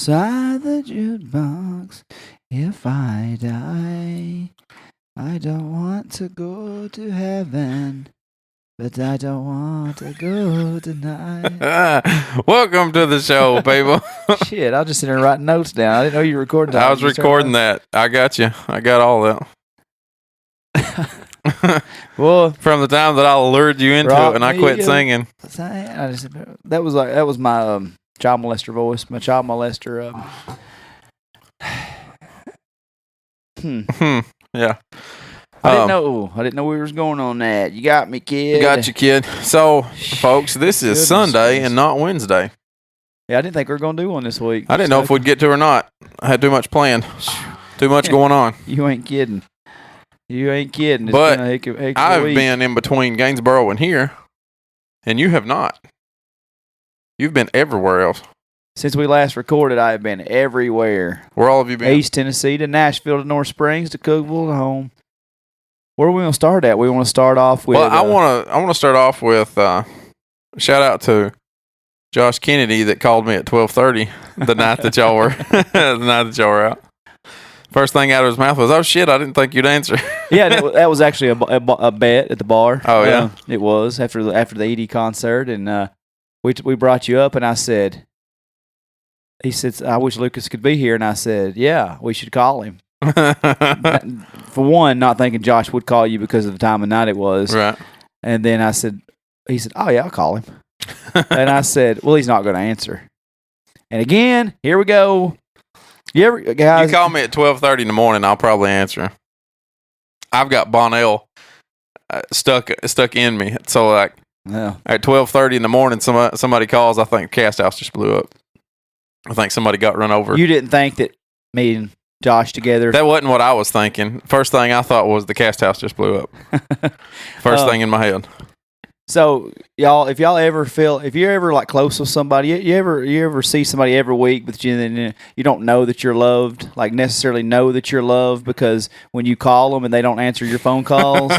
inside the jukebox. If I die, I don't want to go to heaven, but I don't want to go tonight. Welcome to the show, people. Shit, I was just sitting there writing notes down. I didn't know you were recording. I was recording that. I got you. I got all that. Well, from the time that I lured you into it and I quit singing. That was my child molester voice. My child molester. Yeah. I didn't know we was going on that. You got me, kid. Got you, kid. So, folks, this is Sunday and not Wednesday. Yeah, I didn't think we were going to do one this week. I didn't know if we'd get to or not. I had too much planned. Too much going on. You ain't kidding. It's but been a heck of I've week. been in between Gainesboro and here, and you have not. You've been everywhere else. Since we last recorded, I have been everywhere. Where all have you been? East Tennessee to Nashville to North Springs to Cookeville to home. Where are we going to start at? We want to start off with... Well, I want to start off with shout out to Josh Kennedy that called me at 12:30 the night that y'all were out. First thing out of his mouth was, "Oh shit, I didn't think you'd answer." Yeah, that was actually a bet at the bar. Oh yeah, it was after the Eady concert, and we brought you up, and I said, he said, "I wish Lucas could be here," and I said, "Yeah, we should call him." For one, not thinking Josh would call you because of the time of night it was, right? And then he said, "Oh yeah, I'll call him," and I said, "Well, he's not going to answer." And again, here we go. You call me at 12:30 in the morning, I'll probably answer. I've got Bonnell stuck in me. So like at 12:30 in the morning, somebody calls. I think Cast House just blew up. I think somebody got run over. You didn't think that me and Josh together? That wasn't what I was thinking. First thing I thought was the Cast House just blew up. First thing in my head. So y'all, if you're ever like close with somebody, you ever see somebody every week, but you don't know that you're loved, like necessarily know that you're loved, because when you call them and they don't answer your phone calls,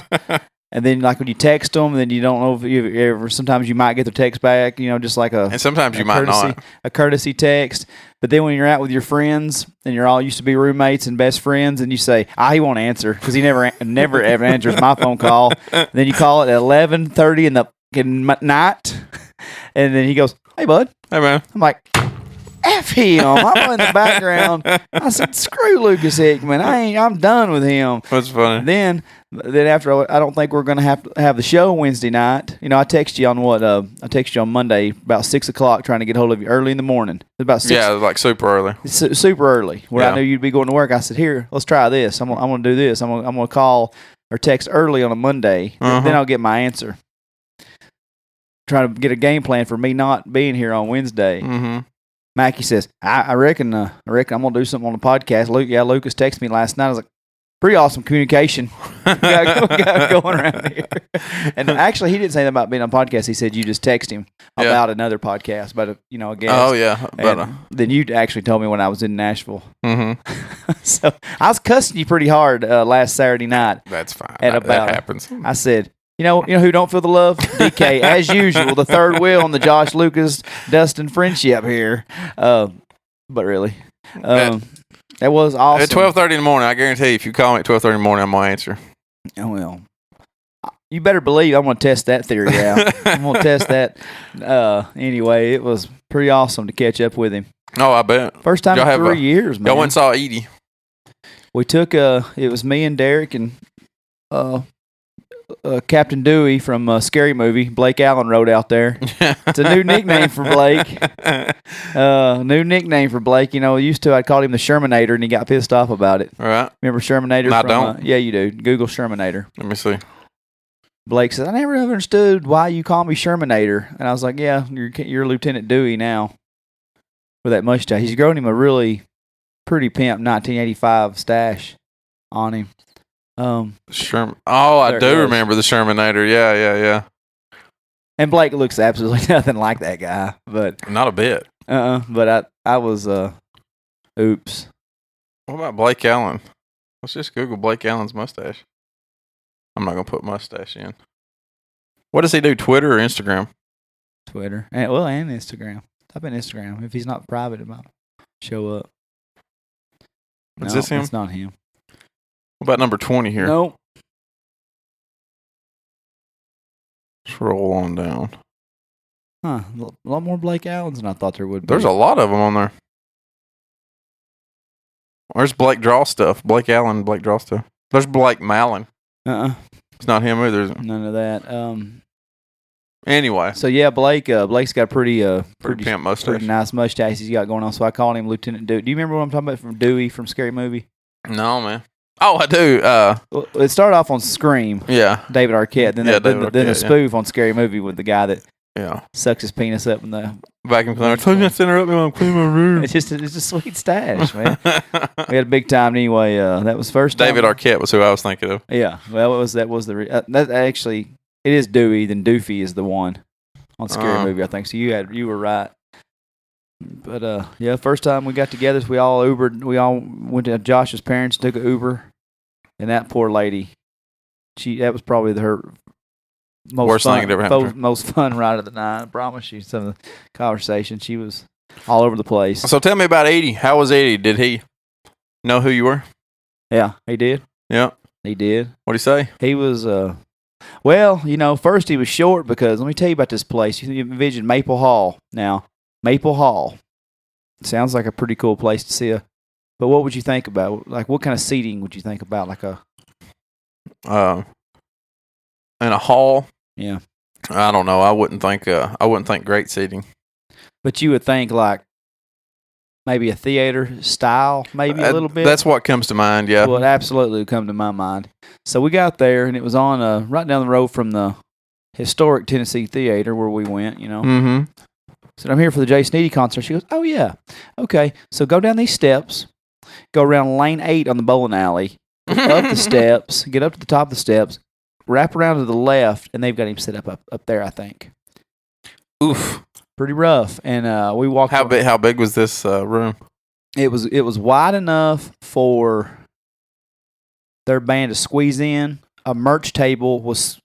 and then like when you text them, then you don't know if you ever. Sometimes you might get their text back, just like and sometimes you might not a courtesy text. But then when you're out with your friends and you're all used to be roommates and best friends, and you say, he won't answer because he never ever answers my phone call. And then you call it at 11:30 in the night, and then he goes, "Hey, bud." Hey, man. I'm like, F him. I'm in the background. I said, "Screw Lucas Hickman. I'm done with him." That's funny. Then after, I don't think we're going to have the show Wednesday night. I text you on I text you on Monday about 6:00 trying to get hold of you early in the morning. It's about 6. Yeah, like super early. Super early. Where I knew you'd be going to work. I said, "Here, let's try this. I'm going to do this. I'm going to call or text early on a Monday. Then I'll get my answer." Trying to get a game plan for me not being here on Wednesday. Mm-hmm. Mackie says, I reckon I'm gonna do something on the podcast. Lucas texted me last night. I was like, pretty awesome communication we got going around here. And actually, he didn't say that about being on a podcast. He said you just text him about another podcast, but a guest. Oh yeah, but then you actually told me when I was in Nashville. Mm-hmm. So I was cussing you pretty hard last Saturday night. That's fine. That happens. I said, you know who don't feel the love? DK, as usual, the third wheel on the Josh Lucas Dustin friendship here. But really, that was awesome. At 12:30 in the morning, I guarantee you, if you call me at 12:30 in the morning, I'm gonna answer. Oh, well, you better believe I'm gonna test that theory out. I'm gonna test that. Anyway, it was pretty awesome to catch up with him. Oh, I bet. First time in 3 years, man. Y'all went and saw Eady. We took it was me and Derek and Captain Dewey from Scary Movie. Blake Allen rode out there. It's a new nickname for Blake. Used to I'd called him the Shermanator, and he got pissed off about it. All right. Remember Shermanator? I don't. Yeah, you do. Google Shermanator. Let me see. Blake says, "I never understood why you call me Shermanator," and I was like, "Yeah, you're Lieutenant Dewey now with that mustache. He's grown him a really pretty pimp 1985 stash on him." I do remember the Shermanator. Yeah. And Blake looks absolutely nothing like that guy, but not a bit. But I was oops. What about Blake Allen? Let's just Google Blake Allen's mustache. I'm not gonna put mustache in. What does he do? Twitter or Instagram? Twitter, and Instagram. Type in Instagram if he's not private about. show up. Is this him? It's not him. What about number 20 here? Nope. Scroll on down. Huh. A lot more Blake Allens than I thought there would be. There's a lot of them on there. Where's Blake Draw stuff? Blake Allen, Blake Draw stuff. There's Blake Mallon. It's not him either, is it? None of that. Anyway. So yeah, Blake's got a pretty pimp mustache. Pretty nice mustache he's got going on. So I called him Lieutenant Dewey. Do you remember what I'm talking about from Dewey from Scary Movie? No, man. Oh, I do. Well, it started off on Scream. Yeah. David Arquette. Then the spoof on Scary Movie with the guy that sucks his penis up in the vacuum cleaner. Told you to interrupt me while I'm cleaning my room. It's a sweet stash, man. We had a big time anyway. That was first time. David Arquette was who I was thinking of. Yeah. Well, that actually it is Dewey. Then Doofy is the one on Scary Movie, I think. So you were right. But first time we got together, we all Ubered. We all went to Josh's parents, took an Uber, and that poor lady, that was probably her worst thing that ever happened to her. Most fun ride of the night. I promise you, some of the conversation, she was all over the place. So tell me about Eady. How was Eady? Did he know who you were? Yeah, he did. Yeah, he did. What'd he say? He was well, first he was short because let me tell you about this place. You envision Maple Hall now. Maple Hall. Sounds like a pretty cool place to see but what would you think about? Like, what kind of seating would you think about? Like in a hall? Yeah. I don't know. I wouldn't think great seating. But you would think like maybe a theater style, maybe a little bit. That's what comes to mind, yeah. Well, it absolutely would come to my mind. So we got there, and it was on right down the road from the historic Tennessee Theater where we went, Mm-hmm. Said, I'm here for the Jason Eady concert. She goes, oh, yeah. Okay. So go down these steps, go around lane 8 on the bowling alley, up the steps, get up to the top of the steps, wrap around to the left, and they've got him set up there, I think. Oof. Pretty rough. And we walked. How big was this room? It was wide enough for their band to squeeze in. A merch table was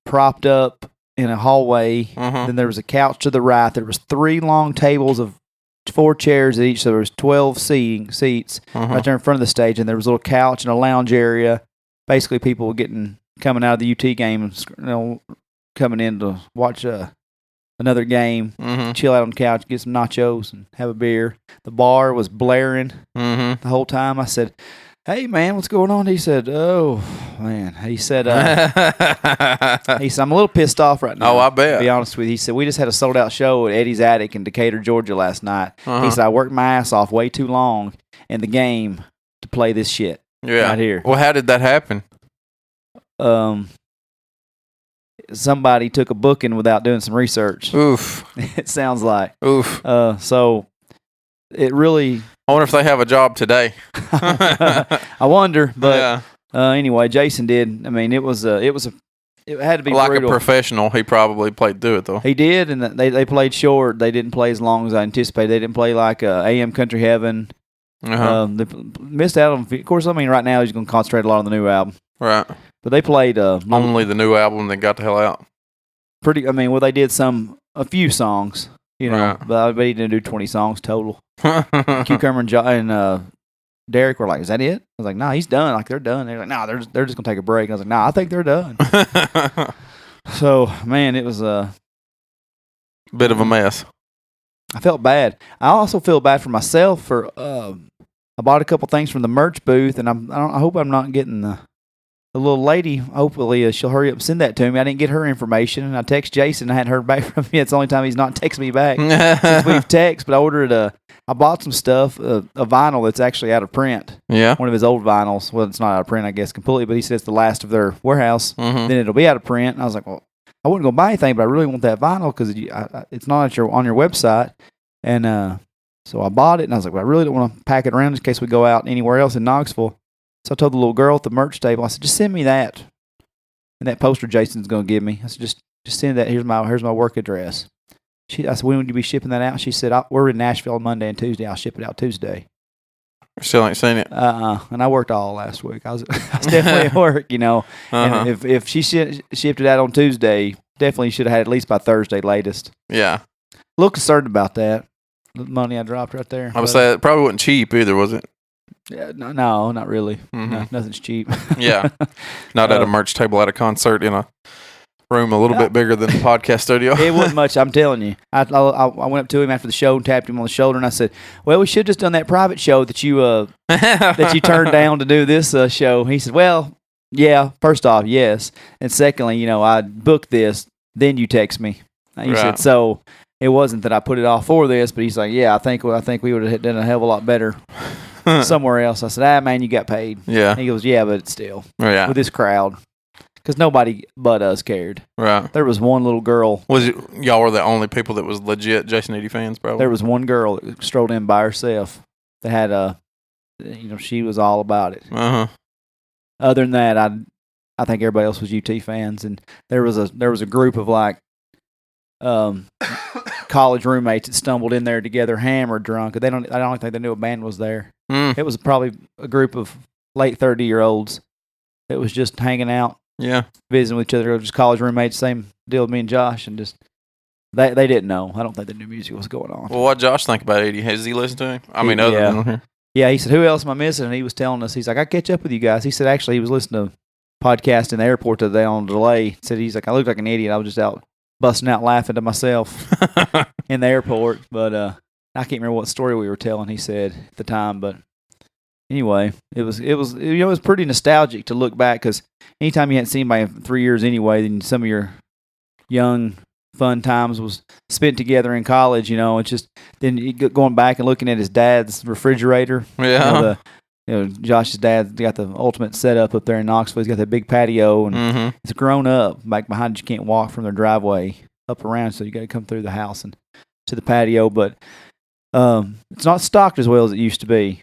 propped up in a hallway. Then there was a couch to the right. There was 3 long tables of 4 chairs at each. So there was 12 seats right there in front of the stage, and there was a little couch and a lounge area. Basically, people were coming out of the UT game and coming in to watch another game, chill out on the couch, get some nachos, and have a beer. The bar was blaring the whole time. I said, hey, man, what's going on? He said, oh, man. He said, I'm a little pissed off right now. Oh, I bet. To be honest with you. He said, we just had a sold-out show at Eddie's Attic in Decatur, Georgia last night. He said, I worked my ass off way too long in the game to play this shit right here. Well, how did that happen? Somebody took a booking without doing some research. Oof. It sounds like. Oof. So it really... I wonder if they have a job today. I wonder, but anyway, Jason did. I mean, it had to be like brutal. A professional. He probably played through it though. He did, and they played short. They didn't play as long as I anticipated. They didn't play like AM Country Heaven. They missed out on. Of course, I mean, right now he's going to concentrate a lot on the new album. Right. But they played only the new album that got the hell out. Pretty. I mean, well, they did a few songs. But he didn't do 20 songs total. Cucumber and Derek were like, "Is that it?" I was like, "Nah, he's done. Like they're done." They're like, "Nah, they're just gonna take a break." I was like, "Nah, I think they're done." So, man, it was a bit of a mess. I felt bad. I also feel bad for myself for I bought a couple things from the merch booth, and I hope I'm not getting the little lady. Hopefully, she'll hurry up and send that to me. I didn't get her information, and I text Jason. I hadn't heard back from him. It's the only time he's not texted me back since we've texted. But I ordered I bought some stuff, a vinyl that's actually out of print. Yeah. One of his old vinyls. Well, it's not out of print, I guess, completely, but he said it's the last of their warehouse. Then it'll be out of print. And I was like, well, I wouldn't go buy anything, but I really want that vinyl because it's not on your website. And so I bought it, and I was like, well, I really don't want to pack it around in case we go out anywhere else in Knoxville. So I told the little girl at the merch table, I said, just send me that. And that poster Jason's going to give me. I said, just send that. Here's my work address. I said, when would you be shipping that out? She said, we're in Nashville on Monday and Tuesday. I'll ship it out Tuesday. Still ain't seen it. And I worked all last week. I was definitely at work, And if she shipped it out on Tuesday, definitely should have had it at least by Thursday latest. Yeah. A little concerned about that, the money I dropped right there. I would say it probably wasn't cheap either, was it? Yeah, no, not really. Mm-hmm. No, nothing's cheap. Yeah, not at a merch table at a concert in a room a little bit bigger than the podcast studio. It wasn't much, I'm telling you. I went up to him after the show and tapped him on the shoulder, and I said, "Well, we should have just done that private show that you turned down to do this show." He said, "Well, yeah. First off, yes, and secondly, I booked this. Then you text me." He said, "So it wasn't that I put it off for this, but he's like, yeah, I think we would have done a hell of a lot better somewhere else." I said, man, you got paid. Yeah. He goes, yeah, but still, with this crowd. Because nobody but us cared. Right. There was one little girl. Y'all were the only people that was legit Jason Eady fans, probably? There was one girl that strolled in by herself that had she was all about it. Uh-huh. Other than that, I think everybody else was UT fans, and there was a group of college roommates that stumbled in there together, hammered, drunk. I don't think they knew a band was there. It was probably a group of late 30-year-olds that was just hanging out. Yeah, visiting with each other, just college roommates, same deal with me and Josh, and just they didn't know. I don't think they knew music was going on. Well, what Josh think about Eddie? Has he listened to him? I mean, other than here. Yeah, he said, "Who else am I missing?" And he was telling us, he's like, "I catch up with you guys." He said, actually, he was listening to a podcast in the airport today on delay. Said he's like, "I looked like an idiot. I was just out busting out laughing to myself in the airport." But I can't remember what story we were telling. He said at the time, but. Anyway, it was pretty nostalgic to look back because anytime you hadn't seen anybody in 3 years anyway, then some of your young fun times was spent together in college. It's just then you going back and looking at his dad's refrigerator. Yeah. Josh's dad got the ultimate setup up there in Knoxville. He's got that big patio, and it's grown up. Back behind you can't walk from their driveway up around, so you got to come through the house and to the patio. But it's not stocked as well as it used to be.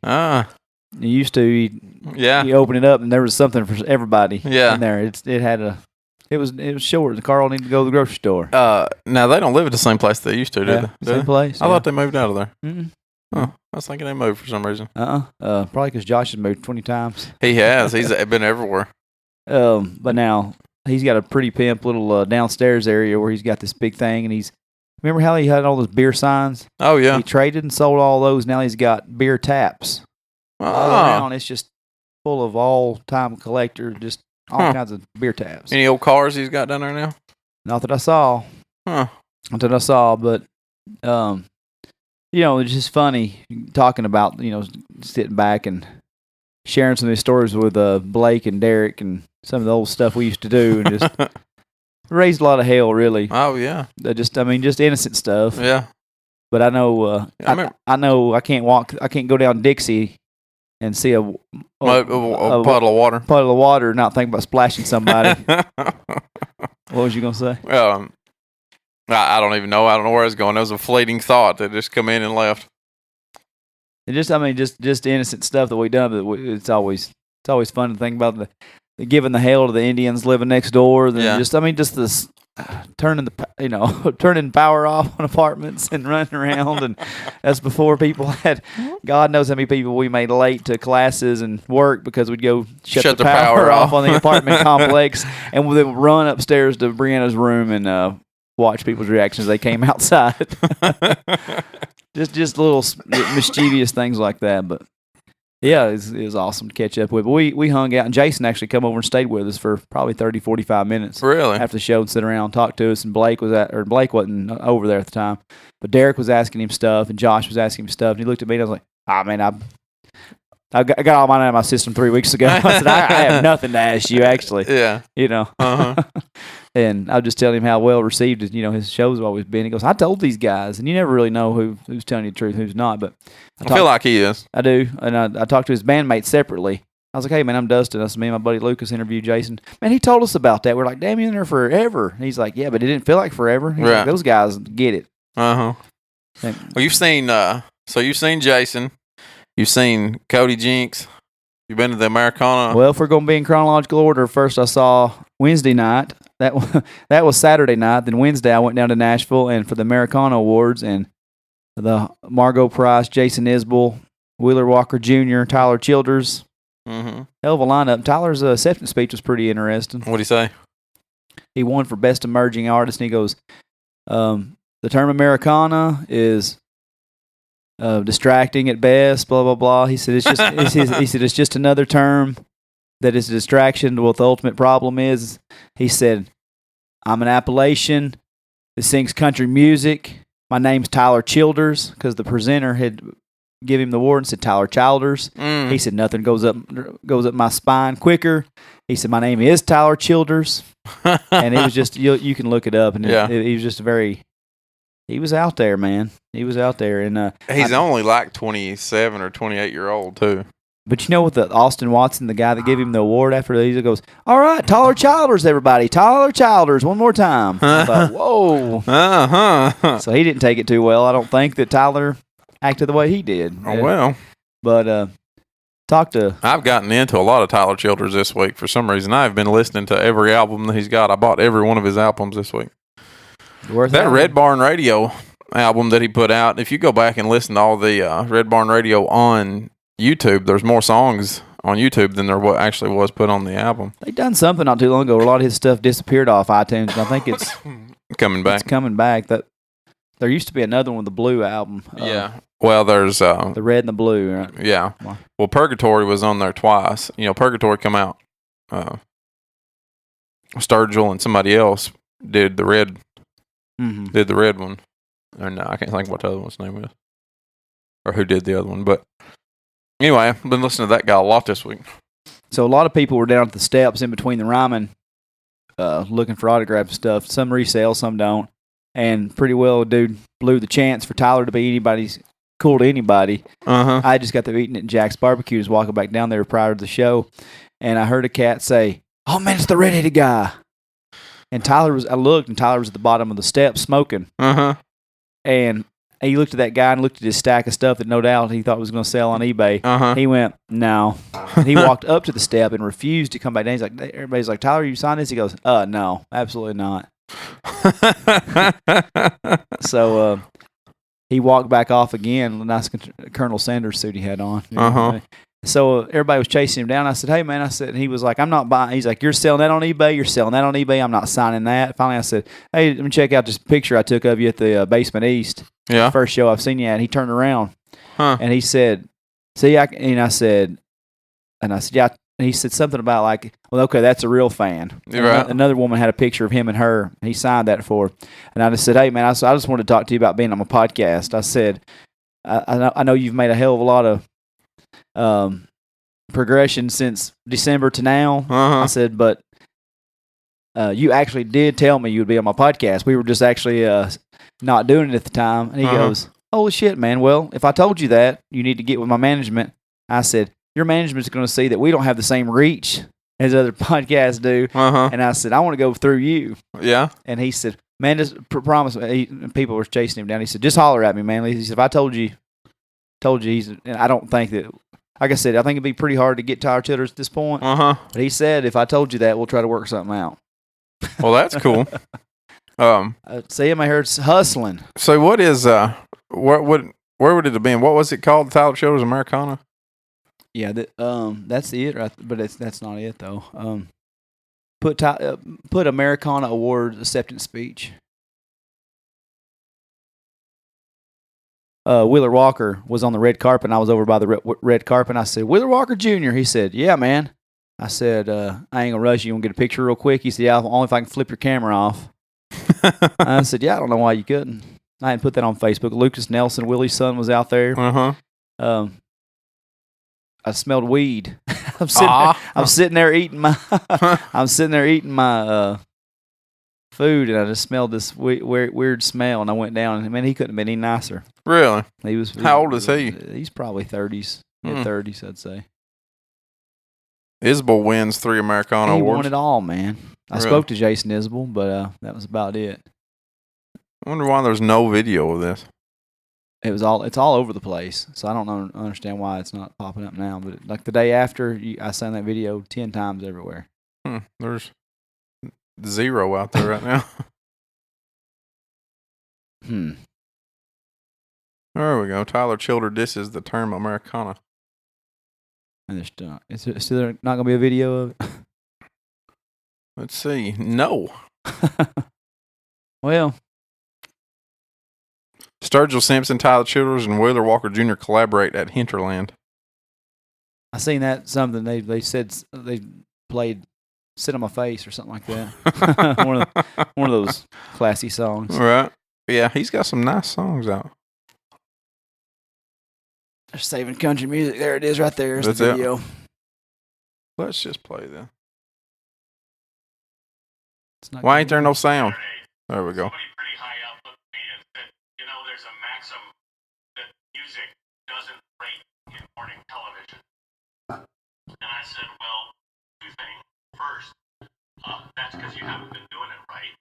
You used to, you open it up and there was something for everybody in there. It was short. The Carl needed to go to the grocery store. Now they don't live at the same place they used to, do they? Same place. I thought they moved out of there. Mm-mm. Oh, I was thinking they moved for some reason. Probably because Josh has moved 20 times. He has. He's been everywhere. But now he's got a pretty pimp little downstairs area where he's got this big thing, and remember how he had all those beer signs? Oh yeah. He traded and sold all those. Now he's got beer taps. All around, it's just full of all-time collector, just all kinds of beer taps. Any old cars he's got down there now? Not that I saw. Not that I saw, but it's just funny talking about sitting back and sharing some of these stories with Blake and Derek and some of the old stuff we used to do, and just raised a lot of hell, really. Oh yeah. Just innocent stuff. Yeah. But I know I know I can't go down Dixie and see a puddle of water. Puddle of water, not think about splashing somebody. What was you gonna say? I don't even know. I don't know where I was going. That was a fleeting thought that just come in and left. It just innocent stuff that we done, but it's always fun to think about the giving the hell to the Indians living next door. Then just this turning power off on apartments and running around, and that's before people had. God knows how many people we made late to classes and work because we'd go shut the power off on the apartment complex, and we'd then run upstairs to Brianna's room and watch people's reactions as they came outside. just little mischievous things like that, but. Yeah, it was awesome to catch up with. But we hung out, and Jason actually come over and stayed with us for probably 30, 45 minutes. Really? After the show, and sit around and talk to us. And Blake wasn't over there at the time, but Derek was asking him stuff, and Josh was asking him stuff. And he looked at me, and I was like, man, I got all mine out of my system 3 weeks ago. I said, I have nothing to ask you, actually. Yeah. And I was just telling him how well received his shows have always been. He goes, I told these guys, and you never really know who's telling you the truth, who's not. But I feel like he is. I do, and I talked to his bandmates separately. I was like, hey, man, I'm Dustin. That's me and my buddy Lucas interviewed Jason. Man, he told us about that. We're like, damn, you're in there forever. And he's like, yeah, but it didn't feel like forever. He's like, those guys get it. Well, you've seen Jason. You've seen Cody Jinks. You've been to the Americana. Well, if we're going to be in chronological order, first I saw Wednesday night. That was Saturday night. Then Wednesday I went down to Nashville and for the Americana Awards and the Margot Price, Jason Isbell, Wheeler Walker Jr., Tyler Childers. Mm-hmm. Hell of a lineup. Tyler's acceptance speech was pretty interesting. What'd he say? He won for Best Emerging Artist, and he goes, the term Americana is distracting at best. Blah blah blah. He said he said it's just another term that is a distraction. What the ultimate problem is, he said, I'm an Appalachian that sings country music. My name's Tyler Childers because the presenter had give him the award and said Tyler Childers. He said nothing goes up my spine quicker. He said my name is Tyler Childers, and it was just you can look it up, and he was just he was out there, man. He was out there, and he's only like 27 or 28-year-old too. But you know what? The Austin Watson, the guy that gave him the award after he goes, all right, Tyler Childers, everybody, Tyler Childers, one more time. I thought, whoa. So he didn't take it too well. I don't think that Tyler acted the way he did. Oh, well. But I've gotten into a lot of Tyler Childers this week for some reason. I've been listening to every album that he's got. I bought every one of his albums this week. That Red Barn Radio album that he put out, if you go back and listen to all the Red Barn Radio on YouTube, there's more songs on YouTube than there actually was put on the album. They done something not too long ago where a lot of his stuff disappeared off iTunes, and I think it's coming back. It's coming back. That there used to be another one, the Blue album. Yeah. Well, there's the Red and the Blue, right? Yeah. Well, Purgatory was on there twice. You know, Purgatory come out. Sturgill and somebody else did the red. Mm-hmm. Did the red one. Or no, I can't think what the other one's name is. Or who did the other one, but. Anyway, I've been listening to that guy a lot this week. So a lot of people were down at the steps in between the Ryman looking for autographs and stuff. Some resell, some don't. And pretty well, dude blew the chance for Tyler to be cool to anybody. I just got through eating at Jack's Barbecue, was walking back down there prior to the show, and I heard a cat say, oh, man, it's the redheaded guy. And I looked, and Tyler was at the bottom of the steps smoking. And he looked at that guy and looked at his stack of stuff that no doubt he thought was going to sell on eBay. He went, no. He walked up to the step and refused to come back down. Everybody's like, Tyler, you signed this? He goes, no, absolutely not. So he walked back off again. A nice Colonel Sanders suit he had on. So everybody was chasing him down. I said, hey, man, he was like, I'm not buying. He's like, you're selling that on eBay? You're selling that on eBay? I'm not signing that. Finally, I said, hey, let me check out this picture I took of you at the Basement East. Yeah. First show I've seen you at. He turned around and he said, see, I said, yeah. And he said something about like, well, okay, that's a real fan. Right. Another woman had a picture of him and her, and he signed that for her. And I just said, hey, man, I just wanted to talk to you about being on my podcast. I said, I know you've made a hell of a lot of progression since December to now. I said, but you actually did tell me you would be on my podcast. We were just actually not doing it at the time. And he goes, holy shit, man. Well, if I told you that, you need to get with my management. I said, your management's going to see that we don't have the same reach as other podcasts do. And I said, I want to go through you. Yeah. And he said, man, just promise me. People were chasing him down. He said, just holler at me, man. He said, if I told you, and I don't think that, like I said, I think it'd be pretty hard to get Tyler Childers at this point. But he said, if I told you that, we'll try to work something out. Well, that's cool. See him, I heard hustling. So what is, where would it have been? What was it called? Tyler Childers Americana? Yeah, that's it, right? But that's not it though. Put Americana Awards acceptance speech. Wheeler Walker was on the red carpet, and I was over by the red carpet, and I said, Wheeler Walker Jr. He said, yeah, man. I said, I ain't gonna rush you. You want to get a picture real quick? He said, yeah, only if I can flip your camera off. I said, yeah, I don't know why you couldn't. I hadn't put that on Facebook. Lucas Nelson, Willie's son, was out there. I smelled weed. I'm sitting there eating my food, and I just smelled this weird smell, and I went down, and man, he couldn't have been any nicer. Really? How old is he? He's probably 30s, mid-30s, I'd say. Isbell wins 3 Americana Awards. He won it all, man. I spoke to Jason Isbell, but that was about it. I wonder why there's no video of this. It's all over the place, so I don't understand why it's not popping up now. But like the day after, I sent that video 10 times everywhere. There's 0 out there right now. There we go. Tyler Childers disses the term Americana. And is there not going to be a video of it? Let's see. No. Well. Sturgill Simpson, Tyler Childers, and Wheeler Walker Jr. collaborate at Hinterland. I seen that something they said they played "Sit on My Face" or something like that. one of those classy songs. Right. Yeah, he's got some nice songs out. They're saving country music. There it is, right there. There's That's the video. Let's just play that. Why ain't there no sound? There we go. Pretty high up with me is that, there's a maxim that music doesn't rate in morning television. And I said, well, two things. First, that's because you haven't been doing it right.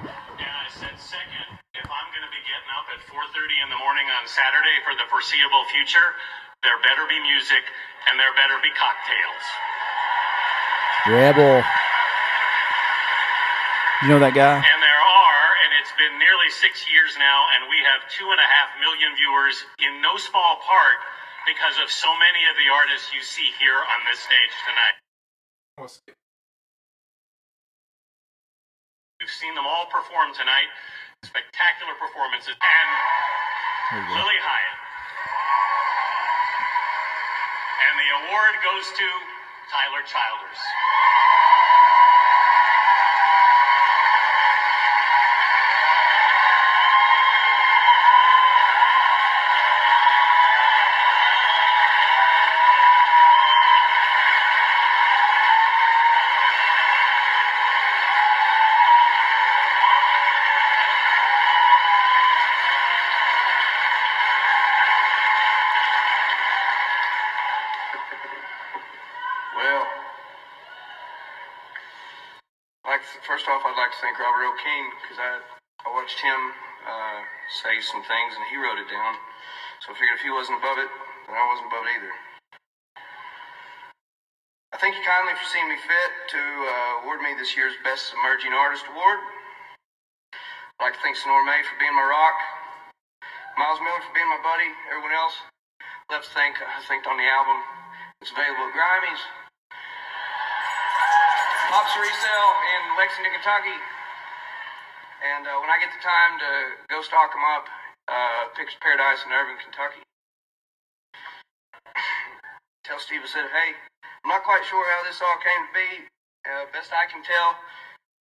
And I said, second, if I'm going to be getting up at 4:30 in the morning on Saturday for the foreseeable future, there better be music and there better be cocktails. Rebel. You know that guy? And there are, and it's been nearly 6 years now, and we have 2.5 million viewers in no small part because of so many of the artists you see here on this stage tonight. We've seen them all perform tonight. Spectacular performances. And Lily Hyatt. And the award goes to Tyler Childers. First off, I'd like to thank Robert L. King because I watched him say some things and he wrote it down. So I figured if he wasn't above it, then I wasn't above it either. I thank you kindly for seeing me fit to award me this year's Best Emerging Artist Award. I'd like to thank Sonora May for being my rock, Miles Miller for being my buddy, everyone else. I thanked on the album. It's available at Grimey's. Pops Resale in Lexington, Kentucky. And when I get the time to go stock them up, Pictures Paradise in Irving, Kentucky. Tell Steve I said, hey, I'm not quite sure how this all came to be. Best I can tell,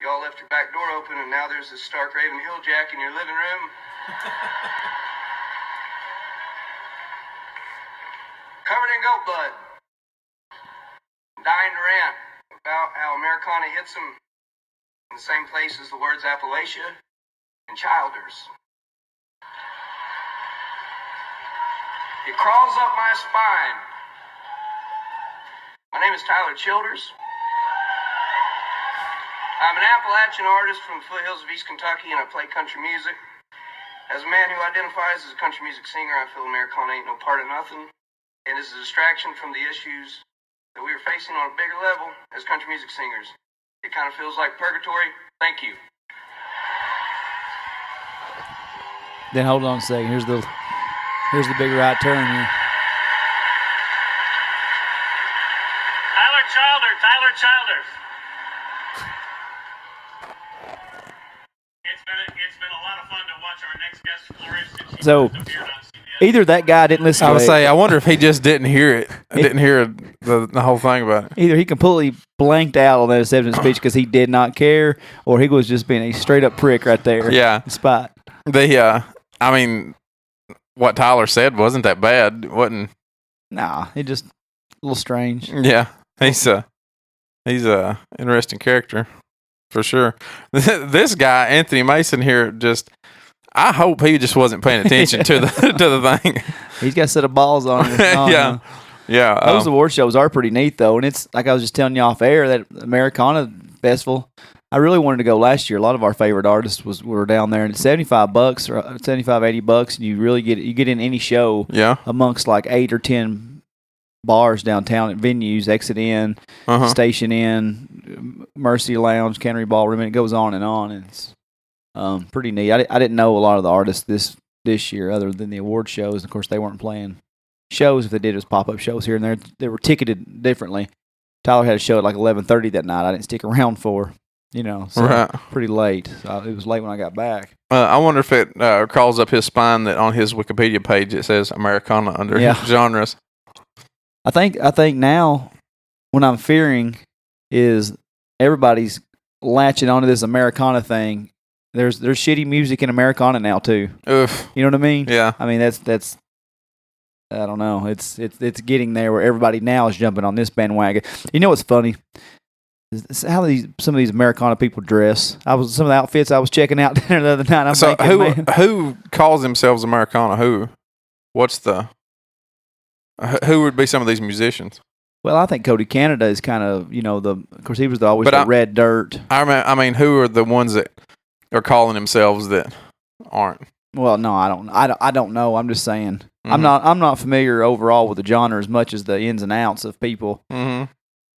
y'all left your back door open and now there's this Stark Raven Hill Jack in your living room. Covered in goat blood. Dying to rant about how Americana hits them in the same place as the words Appalachia and Childers. It crawls up my spine. My name is Tyler Childers. I'm an Appalachian artist from the foothills of East Kentucky, and I play country music. As a man who identifies as a country music singer, I feel Americana ain't no part of nothing, and is a distraction from the issues that we are facing on a bigger level as country music singers. It kind of feels like purgatory. Thank you. Then hold on a second. Here's the big right turn here. Tyler Childers. It's been a lot of fun to watch our next guest flourish. So either that guy didn't listen. I would say, I wonder if he just didn't hear it. Didn't hear the whole thing about it. Either he completely blanked out on that acceptance speech because he did not care, or he was just being a straight up prick right there. Yeah, spot. I mean, what Tyler said wasn't that bad. It wasn't. Nah, it just a little strange. Yeah, he's a interesting character for sure. This guy Anthony Mason here, just I hope he just wasn't paying attention to the thing. He's got a set of balls on him. Yeah. Those award shows are pretty neat though, and it's like I was just telling you off air that Americana Festival. I really wanted to go last year. A lot of our favorite artists were down there, and it's $75 or $80, and you really get in any show. Yeah. Amongst like 8 or 10 bars downtown at venues, Exit Inn, Station Inn, Mercy Lounge, Cannery Ballroom, and it goes on, and it's pretty neat. I didn't know a lot of the artists this year other than the award shows. Of course, they weren't playing shows. If they did, it was pop-up shows here and there. They were ticketed differently. Tyler had a show at like 11:30 that night. I didn't stick around for, so right. pretty late. So it was late when I got back. I wonder if it crawls up his spine that on his Wikipedia page it says Americana under genres. I think now what I'm fearing is everybody's latching onto this Americana thing. There's shitty music in Americana now too. Oof. You know what I mean? Yeah. I mean that's I don't know. It's getting there where everybody now is jumping on this bandwagon. You know what's funny? It's how some of these Americana people dress. Some of the outfits I was checking out there the other night. I'm thinking, who calls themselves Americana? Who would be some of these musicians? Well, I think Cody Canada is kind of of course he was always the red dirt. I mean, who are the ones that are calling themselves that aren't? Well, no, I don't know. I'm just saying. Mm-hmm. I'm not familiar overall with the genre as much as the ins and outs of people. Mm-hmm.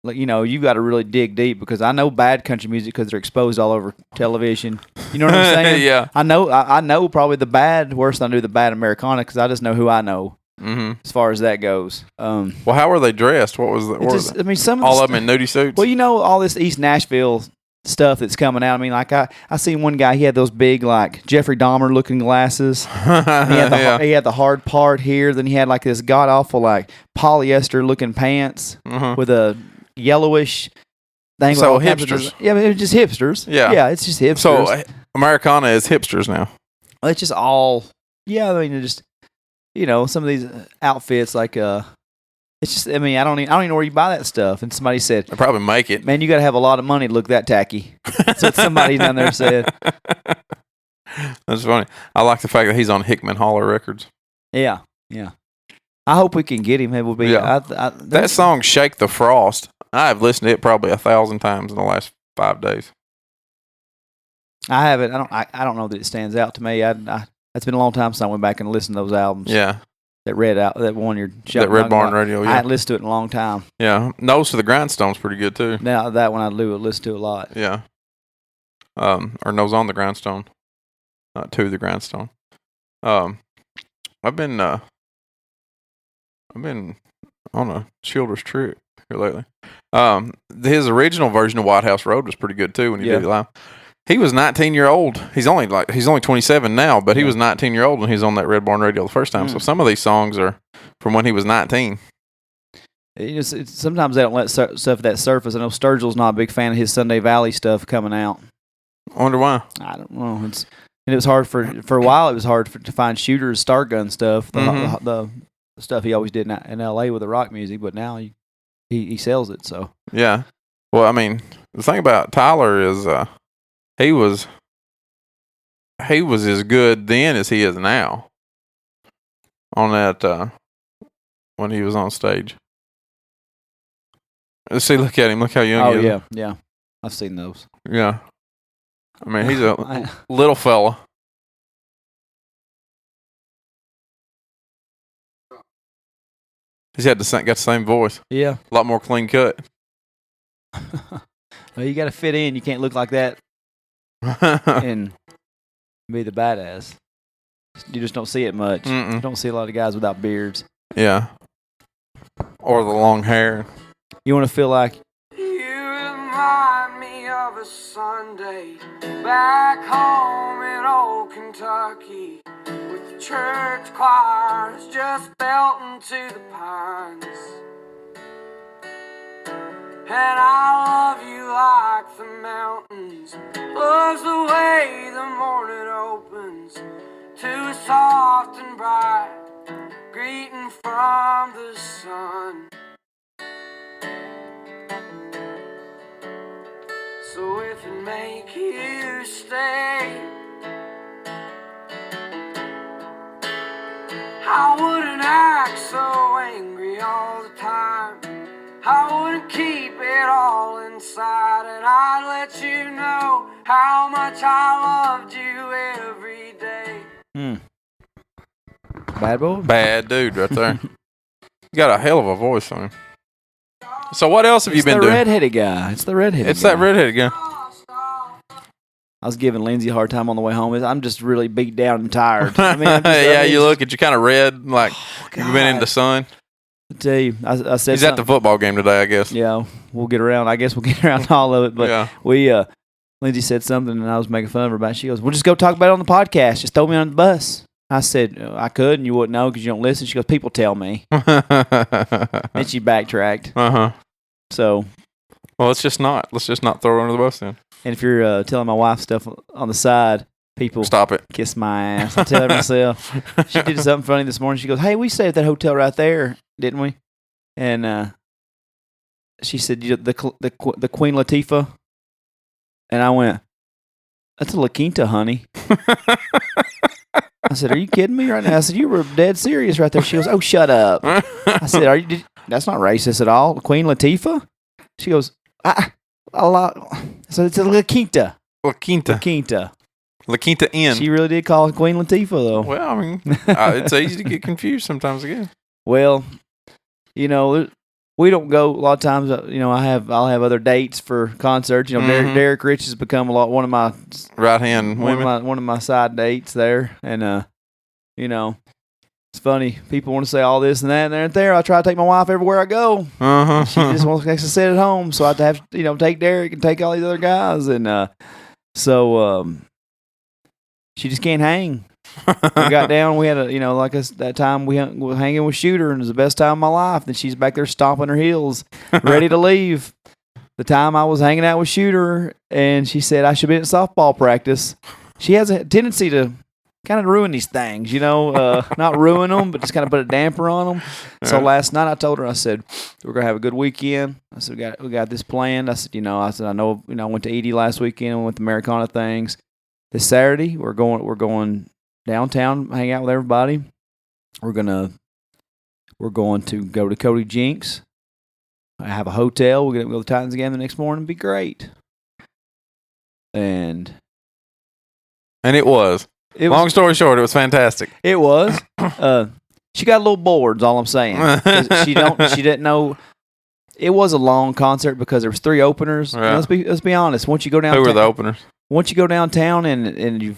Like you got to really dig deep because I know bad country music because they're exposed all over television. You know what I'm saying? Yeah. I know probably the bad worse than I do the bad Americana because I just know who I know. Mm-hmm. As far as that goes. Well, how were they dressed? What was the? I mean, some all of them in nudie suits. Well, all this East Nashville stuff that's coming out. I mean, like I seen one guy. He had those big like Jeffrey Dahmer looking glasses. He had the hard part here. Then he had like this god awful like polyester looking pants with a yellowish thing. So hipsters. Yeah, it was just hipsters. Yeah, it's just hipsters. So Americana is hipsters now. Well, it's just all. Yeah, I mean, it just. Some of these outfits, like, it's just, I mean, I don't even know where you buy that stuff. And somebody said, they probably make it. Man, you got to have a lot of money to look that tacky. That's what somebody down there said. That's funny. I like the fact that he's on Hickman Holler Records. Yeah. I hope we can get him. It will be. Yeah. That song, Shake the Frost, I have listened to it probably 1,000 times in the last 5 days. I haven't. I don't know that it stands out to me. It's been a long time since I went back and listened to those albums. Yeah. That one you're shouting that Red Barn Radio, yeah. I hadn't listened to it in a long time. Yeah. Nose to the Grindstone's pretty good, too. Now, that one I listen to a lot. Yeah. Or Nose on the Grindstone. Not to the Grindstone. I've been on a Childress trip here lately. His original version of White House Road was pretty good, too, when he did it live. He was 19-year-old. He's only 27 now, but he was 19-year-old when he was on that Red Barn Radio the first time. So some of these songs are from when he was 19. Sometimes they don't let stuff that surface. I know Sturgill's not a big fan of his Sunday Valley stuff coming out. I wonder why. I don't know. It was hard for a while. It was hard to find Shooter's Star Gun stuff, the stuff he always did in L.A. with the rock music. But now he sells it. So yeah. Well, I mean, the thing about Tyler is. He was as good then as he is now on that when he was on stage. Let's see, look at him. Look how young he is. Yeah. I've seen those. Yeah. I mean, he's a little fella. He's got the same voice. Yeah. A lot more clean cut. Well, you got to fit in. You can't look like that. And be the badass. You just don't see it much. Mm-mm. You don't see a lot of guys without beards. Yeah. Or the long hair. You want to feel like... You remind me of a Sunday back home in old Kentucky with the church choirs just belting to the pines. And I love you like the mountains. Love's the way the morning opens to a soft and bright greeting from the sun. So if it make you stay, I wouldn't act so angry all the time. I wouldn't keep it all inside, and I'd let you know how much I loved you every day. Bad boy? Bad dude right there. He's got a hell of a voice on him. So what else have you been doing? It's the redheaded guy. It's that redheaded guy. I was giving Lindsay a hard time on the way home. I'm just really beat down and tired. I mean, you look at you kind of red, like you've been in the sun. I tell you, I said he's at the football game today, I guess. Yeah, we'll get around. I guess we'll get around all of it. But we Lindsay said something, and I was making fun of her about it. She goes, "Well, just go talk about it on the podcast. Just throw me on the bus." I said, "I could, and you wouldn't know because you don't listen." She goes, "People tell me." And she backtracked. So, well, let's just not throw her under the bus then. And if you're telling my wife stuff on the side, people stop it. Kiss my ass. I tell her myself. She did something funny this morning. She goes, "Hey, we stayed at that hotel right there, didn't we?" And she said, "The Queen Latifah." And I went, "That's a La Quinta, honey." I said, "Are you kidding me right now?" I said, "You were dead serious right there." She goes, "Oh, shut up." I said, "That's not racist at all. Queen Latifah?" She goes, So it's a La Quinta. La Quinta. La Quinta. La Quinta Inn. She really did call it Queen Latifah, though. Well, I mean, it's easy to get confused sometimes again. Well, we don't go a lot of times. I'll have other dates for concerts. Derek Rich has become one of my right hand women. One of my side dates there, and it's funny. People want to say all this and that and there and there. I try to take my wife everywhere I go. She just wants to sit at home, so I have to take Derek and take all these other guys, and so she just can't hang. We got down. We had that time we were hanging with Shooter, and it was the best time of my life. Then she's back there stomping her heels, ready to leave. The time I was hanging out with Shooter, and she said I should be at softball practice. She has a tendency to kind of ruin these things, not ruin them, but just kind of put a damper on them. So last night I told her, I said, "We're gonna have a good weekend." I said, "We got this planned." I said, I know, I went to Eady last weekend and went to Americana things. This Saturday we're going downtown, hang out with everybody. We're going to go to Cody Jinks. I have a hotel. We're going to go to the Titans game the next morning. It'd be great. And it was. Long story short, it was fantastic. It was. She got a little bored, is all I'm saying. She didn't know. It was a long concert because there was 3 openers. Right. Let's be honest. Once you go downtown, who were the openers? Once you go downtown and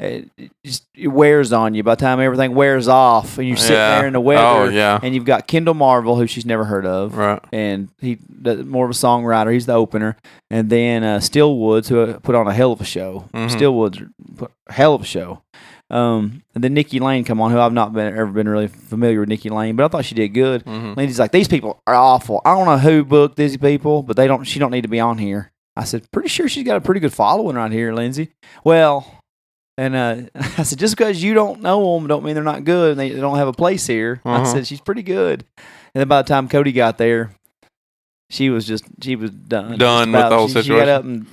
it wears on you. By the time everything wears off and you're sitting there in the weather, and you've got Kendall Marvel, who she's never heard of, right? And he's more of a songwriter. He's the opener, and then Stillwoods, who put on a hell of a show. Stillwoods put a hell of a show. And then Nikki Lane come on, who I've not ever been really familiar with Nikki Lane, but I thought she did good. Lindsay's like, "These people are awful. I don't know who booked these people, but she don't need to be on here." I said, "Pretty sure she's got a pretty good following right here, Lindsay." Well, and I said, "Just because you don't know them don't mean they're not good and they don't have a place here." I said, "She's pretty good." And then by the time Cody got there, she was done. Done with the whole situation. She got up and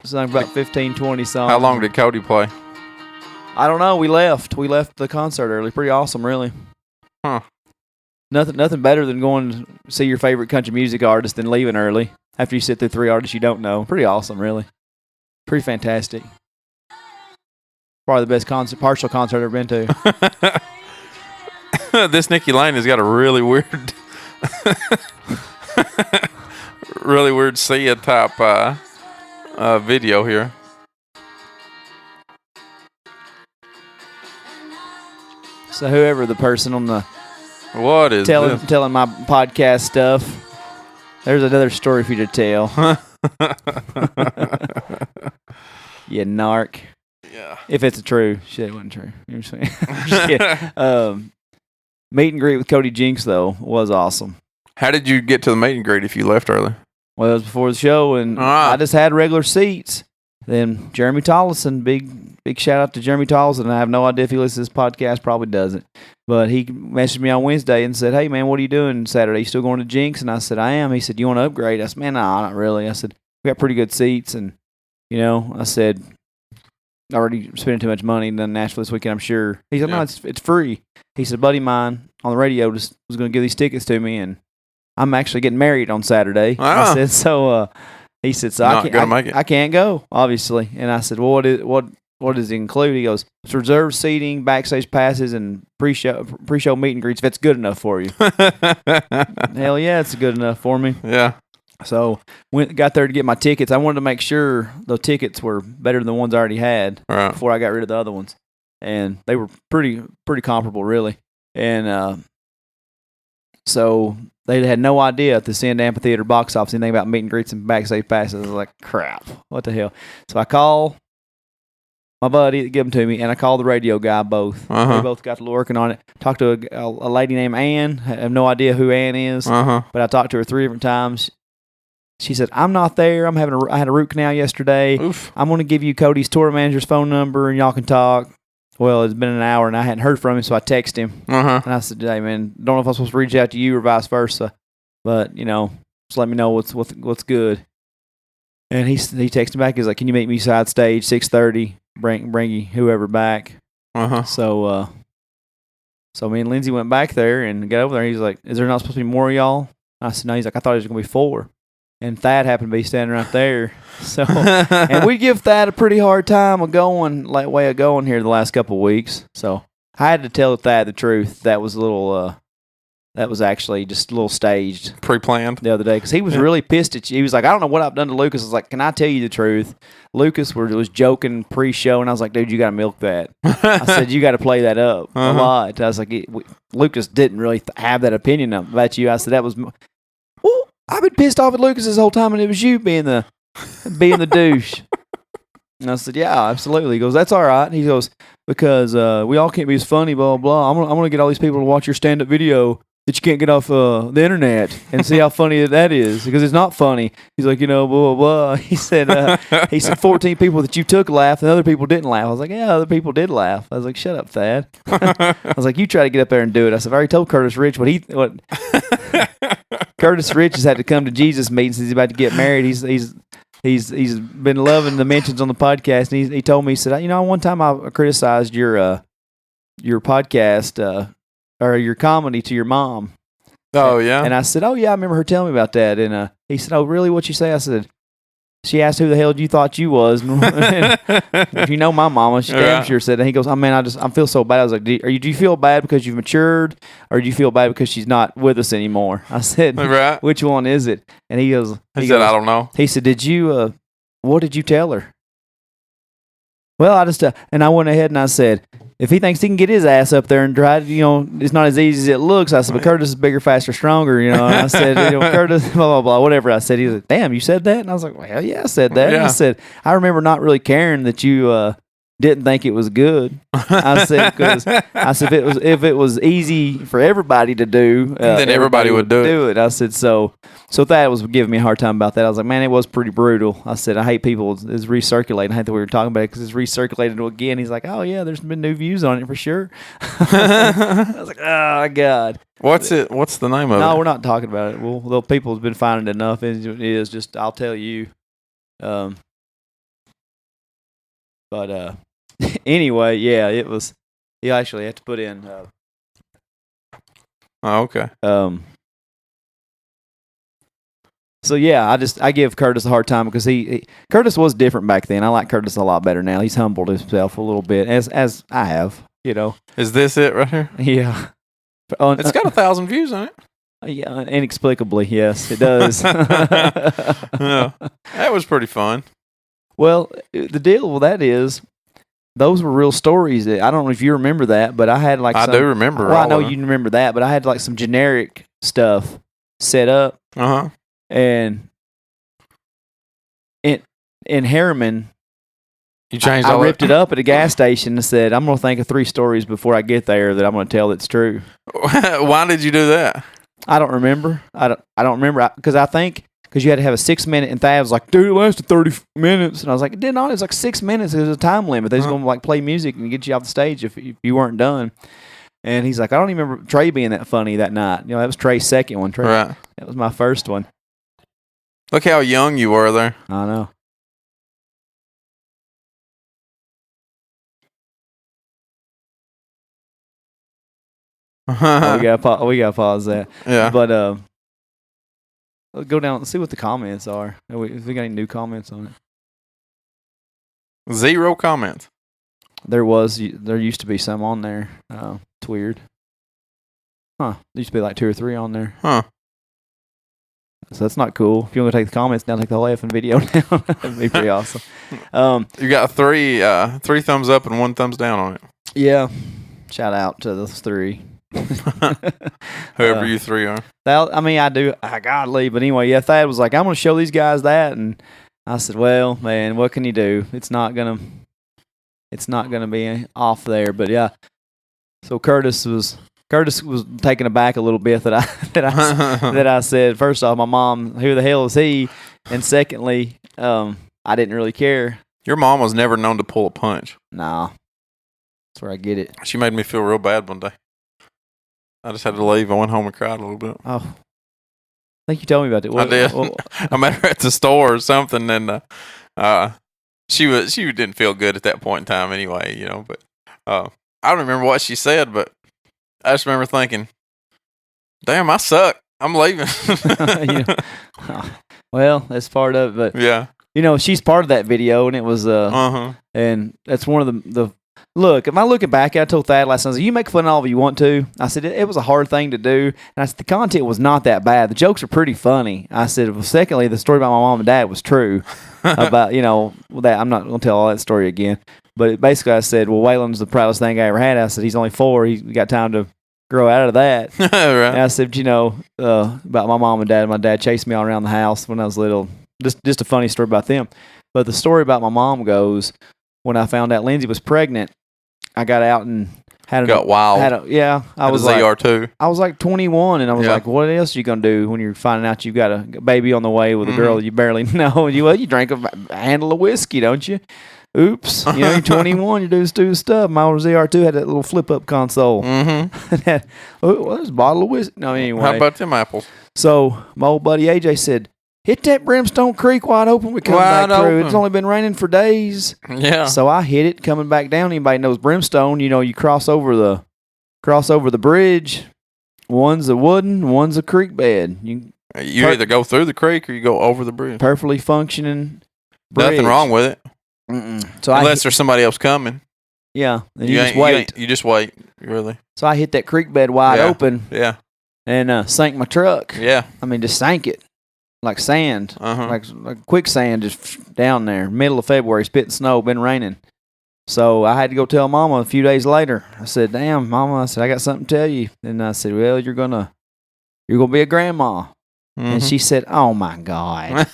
sung about 15, 20 songs. How long did Cody play? I don't know. We left the concert early. Pretty awesome, really. Huh. Nothing better than going to see your favorite country music artist than leaving early after you sit through 3 artists you don't know. Pretty awesome, really. Pretty fantastic. Probably the best partial concert I've ever been to. This Nikki Lane has got a really weird, really weird Sia type video here. So whoever the person on the telling my podcast stuff, there's another story for you to tell. You narc. Yeah. If it's true. Shit, it wasn't true. You know what I'm saying? Meet and greet with Cody Jinks, though, was awesome. How did you get to the meet and greet if you left early? Well, it was before the show, and I just had regular seats. Then Jeremy Tollison, big shout out to Jeremy Tollison. I have no idea if he listens to this podcast, probably doesn't. But he messaged me on Wednesday and said, "Hey, man, what are you doing Saturday? You still going to Jinx?" And I said, "I am." He said, "You want to upgrade?" I said, "Man, nah, not really." I said, "We got pretty good seats." And, I said, "Already spending too much money in Nashville this weekend, I'm sure." He said, "No, it's free." He said, "A buddy of mine on the radio just was going to give these tickets to me, and I'm actually getting married on Saturday." I said, "So," he said, "So I can't go, obviously." And I said, "Well, what does it include?" He goes, "It's reserved seating, backstage passes, and pre-show meet and greets. If it's good enough for you." Hell yeah, it's good enough for me. Yeah. So got there to get my tickets. I wanted to make sure the tickets were better than the ones I already had before I got rid of the other ones, and they were pretty comparable, really. And So they had no idea at the Send Amphitheater box office anything about meet and greets and backstage passes. I was like, crap, what the hell? So I call my buddy to give them to me, and I called the radio guy both. We both got to working on it. Talked to a lady named Ann. I have no idea who Ann is, but I talked to her 3 different times. She said, I'm not there. I had a root canal yesterday. Oof. I'm going to give you Cody's tour manager's phone number, and y'all can talk. Well, it's been an hour, and I hadn't heard from him, so I texted him. And I said, hey, man, don't know if I'm supposed to reach out to you or vice versa, but, just let me know what's good. And he texted me back. He's like, can you meet me side stage, 6:30, bring you whoever back. So me and Lindsay went back there and got over there. He's like, is there not supposed to be more of y'all? I said, no. He's like, I thought it was going to be 4. And Thad happened to be standing right there. So, and we give Thad a pretty hard time of going here the last couple of weeks. So I had to tell Thad the truth. That was that was actually just a little staged. Pre-planned? The other day. Because he was really pissed at you. He was like, I don't know what I've done to Lucas. I was like, can I tell you the truth? Lucas was joking pre-show, and I was like, dude, you got to milk that. I said, you got to play that up a lot. I was like, Lucas didn't really have that opinion about you. I said, that was... Well, I've been pissed off at Lucas this whole time, and it was you being the douche. And I said, yeah, absolutely. He goes, that's all right. He goes, because we all can't be as funny, blah, blah, blah. I'm gonna get all these people to watch your stand-up video that you can't get off the internet and see how funny that is, because it's not funny. He's like, blah, blah, blah. He said 14 people that you took laughed and other people didn't laugh. I was like, yeah, other people did laugh. I was like, shut up, Thad. I was like, you try to get up there and do it. I said, I already told Curtis Rich what Curtis Rich has had to come to Jesus meetings since he's about to get married. He's been loving the mentions on the podcast, and he told me, he said, one time I criticized your podcast or your comedy to your mom. Oh, yeah? And I said, oh, yeah, I remember her telling me about that. And he said, oh, really, what'd you say? I said, she asked who the hell you thought you was. If you know my mama, she damn sure said that. He goes, oh, man, I feel so bad. I was like, do you feel bad because you've matured, or do you feel bad because she's not with us anymore? I said, which one is it? And he goes, I don't know. He said, what did you tell her? Well, and I went ahead and I said, if he thinks he can get his ass up there and try, it's not as easy as it looks. I said, but Curtis is bigger, faster, stronger, And I said, Curtis, blah, blah, blah, whatever I said. He was like, damn, you said that? And I was like, well, hell yeah, I said that. Yeah. And I said, I remember not really caring that you didn't think it was good. I said, because if it was easy for everybody to do, then everybody would do it. I said, so that was giving me a hard time about that. I was like, man, it was pretty brutal. I said, I hate people is recirculating. I hate that we were talking about it because it's recirculated again. He's like, oh yeah, there's been new views on it for sure. I was like, oh God. What's the name of it? No, we're not talking about it. Well, the people have been finding it enough. It is just, I'll tell you. But anyway, yeah, it was. You actually have to put in. Oh, okay. So yeah, I give Curtis a hard time because Curtis was different back then. I like Curtis a lot better now. He's humbled himself a little bit, as I have. Is this it right here? Yeah. It's got 1,000 views on it. Yeah, inexplicably, yes, it does. Yeah, that was pretty fun. Well, the deal with that is, those were real stories. I don't know if you remember that, but I had I do remember. Well, I know you remember that, but I had some generic stuff set up. And in Harriman, you changed. I ripped it up at a gas station and said, "I'm going to think of 3 stories before I get there that I'm going to tell that's true." Why did you do that? I don't remember. I don't remember because you had to have a 6-minute, and Thad was like, dude, it lasted 30 minutes. And I was like, it didn't. It was like 6 minutes. There's a time limit. They was going to play music and get you off the stage if you weren't done. And he's like, I don't even remember Trey being that funny that night. That was Trey's second one. That was my first one. Look how young you were there. I know. We gotta pause that. Yeah. But go down and see what the comments are. If we got any new comments on it. 0 comments. There used to be some on there. It's weird. Huh. There used to be like 2 or 3 on there. Huh. So that's not cool. If you want to take the comments down, take the whole effing video down. That'd be pretty awesome. You got 3 thumbs up and 1 thumbs down on it. Yeah. Shout out to those 3. Whoever you three are. I mean, I gotta leave. But anyway, yeah, Thad was like, I'm gonna show these guys that, and I said, well, man, what can you do? It's not gonna be off there. But yeah, so Curtis was taken aback a little bit that I said, first off, my mom, who the hell is he? And secondly, I didn't really care. Your mom was never known to pull a punch. Nah, that's where I get it. She made me feel real bad one day. I just had to leave. I went home and cried a little bit. Oh, I think you told me about it. I did. I met her at the store or something, and she didn't feel good at that point in time anyway, you know. But I don't remember what she said, but I just remember thinking, "Damn, I suck. I'm leaving." Well, that's part of it. But yeah, you know, she's part of that video, and it was and that's one of the. Look, if I looking back, I told Thad last night, I said, you make fun of all you want to. I said, it was a hard thing to do. And I said, the content was not that bad. The jokes are pretty funny. I said, well, secondly, the story about my mom and dad was true. About, you know, that I'm not going to tell all that story again. But basically, I said, well, Waylon's the proudest thing I ever had. I said, he's only 4. He's got time to grow out of that. Right. And I said, you know, about my mom and dad. My dad chased me all around the house when I was little. Just a funny story about them. But the story about my mom goes, when I found out Lindsay was pregnant, I got out and got wild. I was like ZR2. I was like 21, and I was like, "What else are you gonna do when you're finding out you've got a baby on the way with a girl that you barely know?" You drink a handle of whiskey, don't you? Oops, you know, you're 21, you do stupid stuff. My old ZR2 had that little flip-up console. There's a bottle of whiskey. No, anyway. How about them apples? So my old buddy AJ said, hit that Brimstone Creek wide open. We come back through. It's only been raining for days. Yeah. So I hit it coming back down. Anybody knows Brimstone? You know, you cross over the bridge. One's a wooden, one's a creek bed. You either go through the creek or you go over the bridge. Perfectly functioning bridge. Nothing wrong with it. So unless there's somebody else coming. Yeah. And you just wait. You just wait, really. So I hit that creek bed wide open. Yeah. And sank my truck. Yeah. I mean, just sank it. Like sand, like quicksand, just down there. Middle of February, spitting snow, been raining. So I had to go tell Mama a few days later. I said, "Damn, Mama," I said, "I got something to tell you." And I said, "Well, you're gonna be a grandma." And she said, "Oh my God."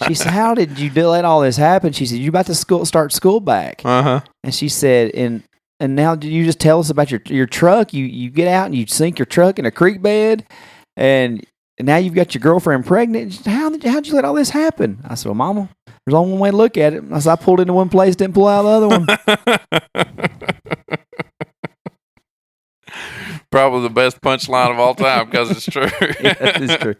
She said, "How did you let all this happen?" She said, "You about to start school back." And she said, "And now you just tell us about your truck. You get out and you sink your truck in a creek bed, and now you've got your girlfriend pregnant. How'd you let all this happen?" I said, "Well, Mama, there's only one way to look at it." I said, "I pulled into one place, didn't pull out of the other one." Probably the best punchline of all time because it's true. Yeah, it's true.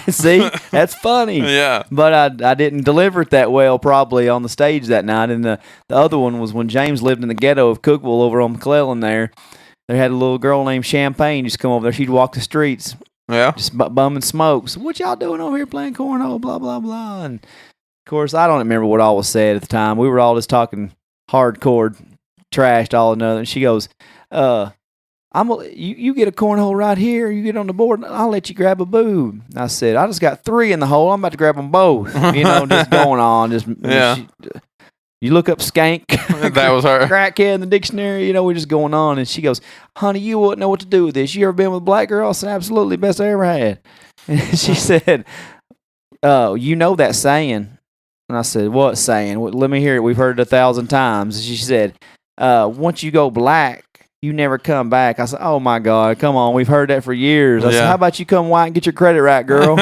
See, that's funny. Yeah. But I didn't deliver it that well probably on the stage that night. And the other one was when James lived in the ghetto of Cookville over on McClellan there. They had a little girl named Champagne just come over there. She'd walk the streets. Yeah. Just bumming smokes. "What y'all doing over here playing cornhole, blah, blah, blah." And, of course, I don't remember what all was said at the time. We were all just talking hardcore, trashed all another. And she goes, you get a cornhole right here. You get on the board, and I'll let you grab a boob. I said, "I just got 3 in the hole. I'm about to grab them both." You know, just going on. You look up skank. That was her. Crackhead in the dictionary. You know, we're just going on. And she goes, "Honey, you wouldn't know what to do with this. You ever been with a black girl?" I said, "Absolutely, best I ever had." And she said, "You know that saying." And I said, "What saying?" "Well, let me hear it. We've heard it 1,000 times." And she said, "Once you go black, you never come back." I said, "Oh, my God, come on. We've heard that for years." I said, "How about you come white and get your credit right, girl?"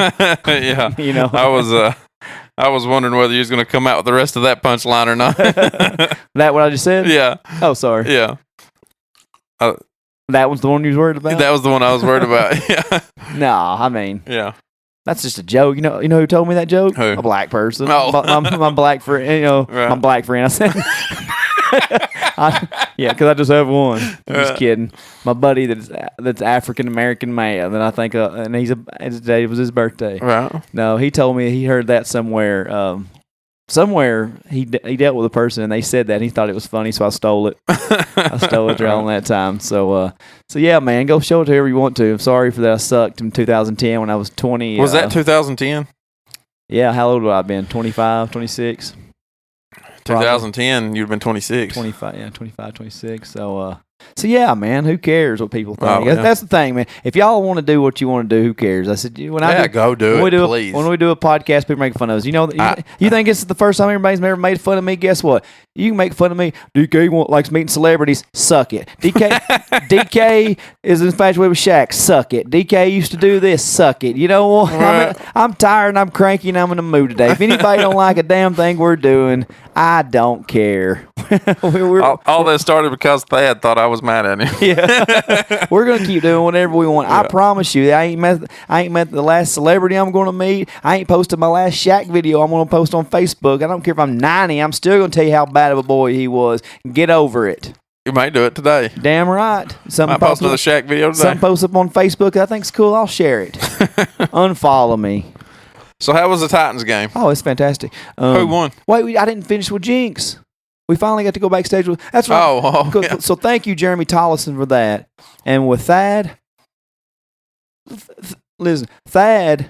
Yeah. You know, I was wondering whether you was going to come out with the rest of that punchline or not. That what I just said? Yeah. Oh, sorry. Yeah. That was the one you was worried about? That was the one I was worried about. Yeah. No, I mean. Yeah. That's just a joke. You know who told me that joke? Who? A black person. Oh. My black friend. You know, right. My black friend. I said. Because I just have one. I'm just kidding. My buddy that's African American male, and I think, and today was his birthday. Right. No, he told me he heard that somewhere. Somewhere he dealt with a person, and they said that, and he thought it was funny, so I stole it. I stole it around that time. So yeah, man, go show it to whoever you want to. I'm sorry for that. I sucked in 2010 when I was 20. Was that 2010? Yeah, how old would I have been? 25, 26? 2010, you'd have been 26. 25, 26. So, So yeah, man, who cares what people think? Oh, yeah. That's the thing, man. If y'all want to do what you want to do, who cares? I said, Go do it, please. When we do a podcast, people make fun of us. You know, you think it's the first time everybody's ever made fun of me? Guess what? You can make fun of me. DK likes meeting celebrities. Suck it. DK is infatuated with Shaq. Suck it. DK used to do this. Suck it. You know what? Right. I'm tired and I'm cranky and I'm in the mood today. If anybody don't like a damn thing we're doing, I don't care. all that started because Thad thought I was mad at him. Yeah, we're gonna keep doing whatever we want. Yeah. I promise you. I ain't met the last celebrity I'm gonna meet. I ain't posted my last Shaq video I'm gonna post on Facebook. I don't care if I'm 90. I'm still gonna tell you how bad of a boy he was. Get over it. You might do it today. Damn right. I post another Shaq video today. Something posts up on Facebook I think's cool. I'll share it. Unfollow me. So how was the Titans game? Oh, it's fantastic. Who won? Wait, I didn't finish with Jinx. We finally got to go backstage with. That's right. Yeah. So thank you, Jeremy Tollison, for that. And with Thad, listen, Thad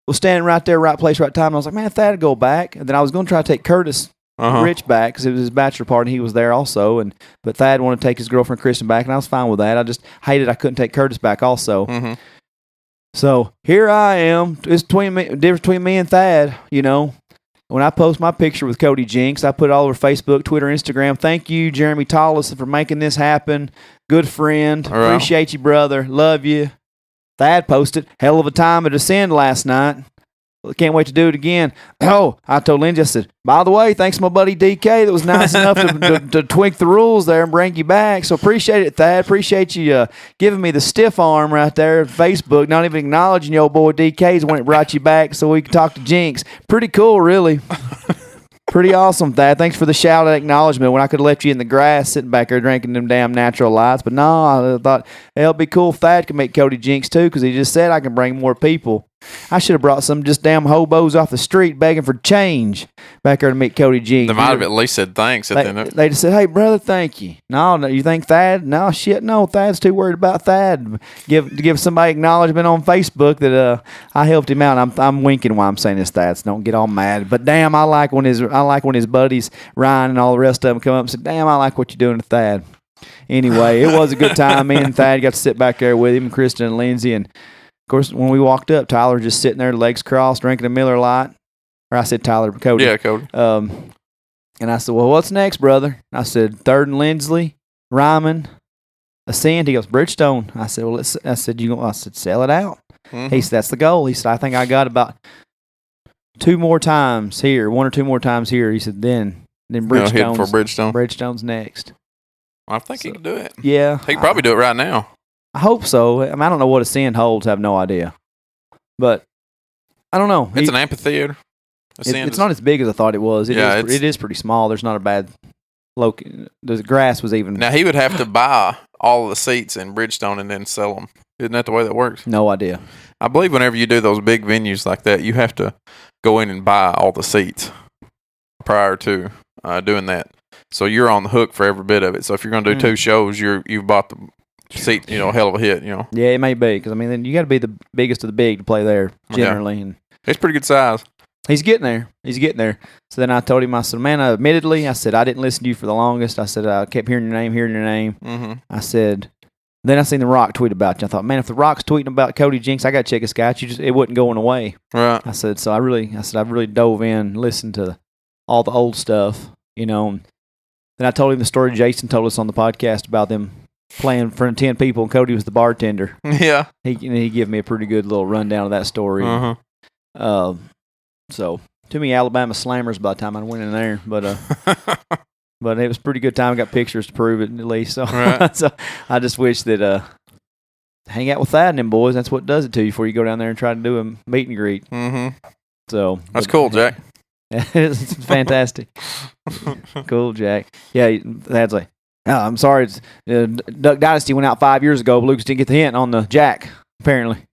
was standing right there, right place, right time. And I was like, man, Thad, go back. And then I was going to try to take Curtis Rich back because it was his bachelor party. He was there also. But Thad wanted to take his girlfriend Kristen back, and I was fine with that. I just hated I couldn't take Curtis back also. Mm-hmm. So here I am. It's difference between me and Thad, you know. When I post my picture with Cody Jinks, I put it all over Facebook, Twitter, Instagram. Thank you, Jeremy Tollison, for making this happen. Good friend. All right. Appreciate you, brother. Love you. Thad posted, hell of a time at Ascend last night. Can't wait to do it again. Oh, I told Lindsay, I said, by the way, thanks to my buddy DK that was nice enough to tweak the rules there and bring you back. So appreciate it, Thad. Appreciate you giving me the stiff arm right there at Facebook, not even acknowledging your old boy DK's when it brought you back so we could talk to Jinx. Pretty cool, really. Pretty awesome, Thad. Thanks for the shout out acknowledgement when I could have left you in the grass sitting back there drinking them damn natural lights. But no, I thought it'll be cool if Thad can meet Cody Jinks too because he just said I can bring more people. I should have brought some just damn hobos off the street begging for change back there to meet Cody Jinks. They might have at least said thanks. They just said, hey, brother, thank you. No, you think Thad? No, shit, no. Thad's too worried about Thad. Give somebody acknowledgement on Facebook that I helped him out. I'm winking while I'm saying this, Thad, so don't get all mad. But damn, I like when his buddies, Ryan and all the rest of them come up and say, damn, I like what you're doing to Thad. Anyway, it was a good time. Me and Thad got to sit back there with him, and Kristen and Lindsay, and of course, when we walked up, Tyler was just sitting there, legs crossed, drinking a Miller Lite. Or I said Tyler, Cody. Yeah, Cody. And I said, well, what's next, brother? I said, Third and Lindsley, Ryman, Ascend. He goes, Bridgestone. I said, well, I said, sell it out. Mm-hmm. He said, that's the goal. He said, I think I got about 2 more times here, 1 or 2 more times here. He said, then Bridgestone's, for Bridgestone. Bridgestone's next. I think he can do it. Yeah. He can probably do it right now. I hope so. I mean, I don't know what Ascend holds. I have no idea. But I don't know. It's an amphitheater. It's not as big as I thought it was. It is pretty small. There's not a bad the grass was even. Now, he would have to buy all of the seats in Bridgestone and then sell them. Isn't that the way that works? No idea. I believe whenever you do those big venues like that, you have to go in and buy all the seats prior to doing that. So you're on the hook for every bit of it. So if you're going to do 2 shows, you've bought the seat, hell of a hit, Yeah, it may be because then you got to be the biggest of the big to play there generally, and it's pretty good size. He's getting there. So then I told him, I said, man, admittedly, I said I didn't listen to you for the longest. I said I kept hearing your name. Mm-hmm. I said, then I seen The Rock tweet about you. I thought, man, if The Rock's tweeting about Cody Jinks, I got to check his guy. It wasn't going away. Right. I said, I really dove in, listened to all the old stuff, Then I told him the story Jason told us on the podcast about them playing in front of 10 people, and Cody was the bartender. Yeah. He gave me a pretty good little rundown of that story. Uh-huh. So, too many Alabama slammers by the time I went in there, but but it was a pretty good time. I got pictures to prove it at least. So, right. So I just wish that hang out with Thad and them boys. That's what does it to you before you go down there and try to do a meet and greet. Mm-hmm. So that's cool, Jack. It's fantastic. Cool, Jack. Yeah, Thad's like, oh, I'm sorry. It's, Duck Dynasty went out 5 years ago. But Lucas didn't get the hint on the Jack, apparently.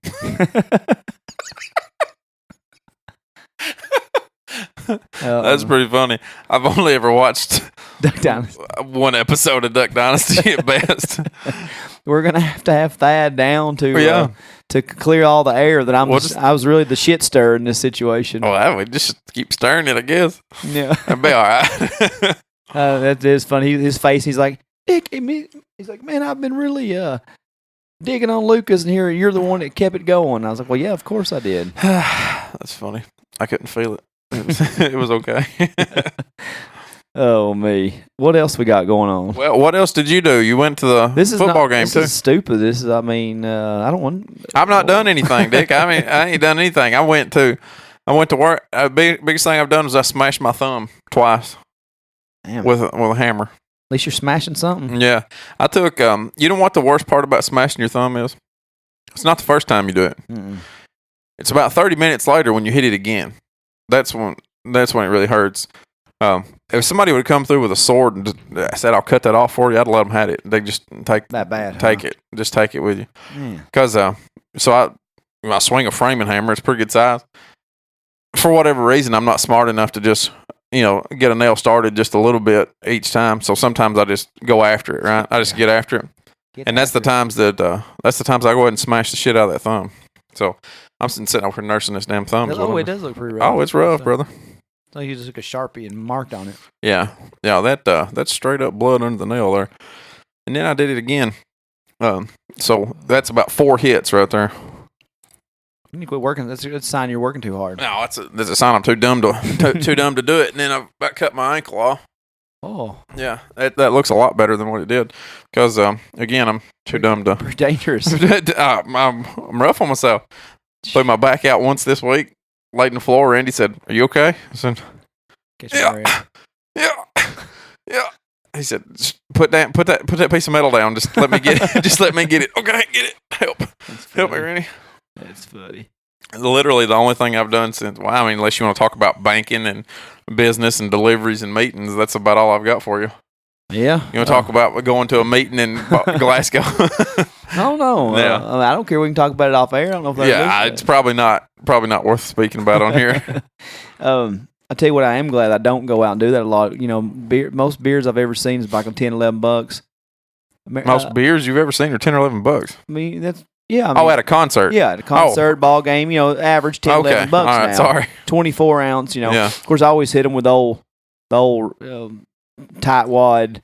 That's pretty funny. I've only ever watched Duck Dynasty. 1 episode of Duck Dynasty at best. We're gonna have to have Thad down to clear all the air that I was really the shit stirrer in this situation. Well, we just keep stirring it, I guess. Yeah, That'd be all right. that is funny. His face. He's like, Dick, he's like, man, I've been really digging on Lucas, and here you're the one that kept it going. I was like, well, yeah, of course I did. That's funny. I couldn't feel it. It was okay. Oh, me. What else we got going on? Well, what else did you do? You went to the football game, too. This is stupid. I don't want... I've not done anything, Dick. I ain't done anything. I went to work. Biggest thing I've done is I smashed my thumb twice. Damn. With a hammer. At least you're smashing something. Yeah. I took, you know what the worst part about smashing your thumb is? It's not the first time you do it. Mm-mm. It's about 30 minutes later when you hit it again. That's when it really hurts. If somebody would come through with a sword and just said, I'll cut that off for you, I'd let them have it. They just take that bad. Take it. Just take it with you. Yeah. Because so I swing a framing hammer. It's pretty good size. For whatever reason, I'm not smart enough to just get a nail started just a little bit each time. So sometimes I just go after it. Right? I just get after it. And that's the times I go ahead and smash the shit out of that thumb. So I'm sitting over here nursing this damn thumb. Oh, it does look pretty rough. Oh, it's rough, brother. So you just took a Sharpie and marked on it. Yeah. That's straight up blood under the nail there. And then I did it again. So that's about 4 hits right there. You need to quit working. That's a sign you're working too hard. No, that's a sign I'm too dumb to do it. And then I about cut my ankle off. Oh. Yeah, that looks a lot better than what it did. Because, again, I'm too dumb to... Pretty dangerous. I'm rough on myself. Threw my back out once this week. Laid on the floor. Randy said, "Are you okay?" I said, "Yeah. He said, "Put that piece of metal down. Just let me get it. Just let me get it. Okay, get it. Help me, Randy." That's funny. Literally the only thing I've done since. Well, I mean, unless you want to talk about banking and business and deliveries and meetings, that's about all I've got for you. Yeah. You want to talk about going to a meeting in Glasgow? I don't know. Yeah. I don't care. We can talk about it off air. I don't know if that's it's probably not worth speaking about on here. I tell you what, I am glad I don't go out and do that a lot. Most beers I've ever seen is like $10, $11. Most beers you've ever seen are $10 or $11. I mean, at a concert. Yeah, at a concert, ball game. Average $10, $11 all right, now. Sorry. 24 ounce. Yeah. Of course, I always hit them with the old tight wad.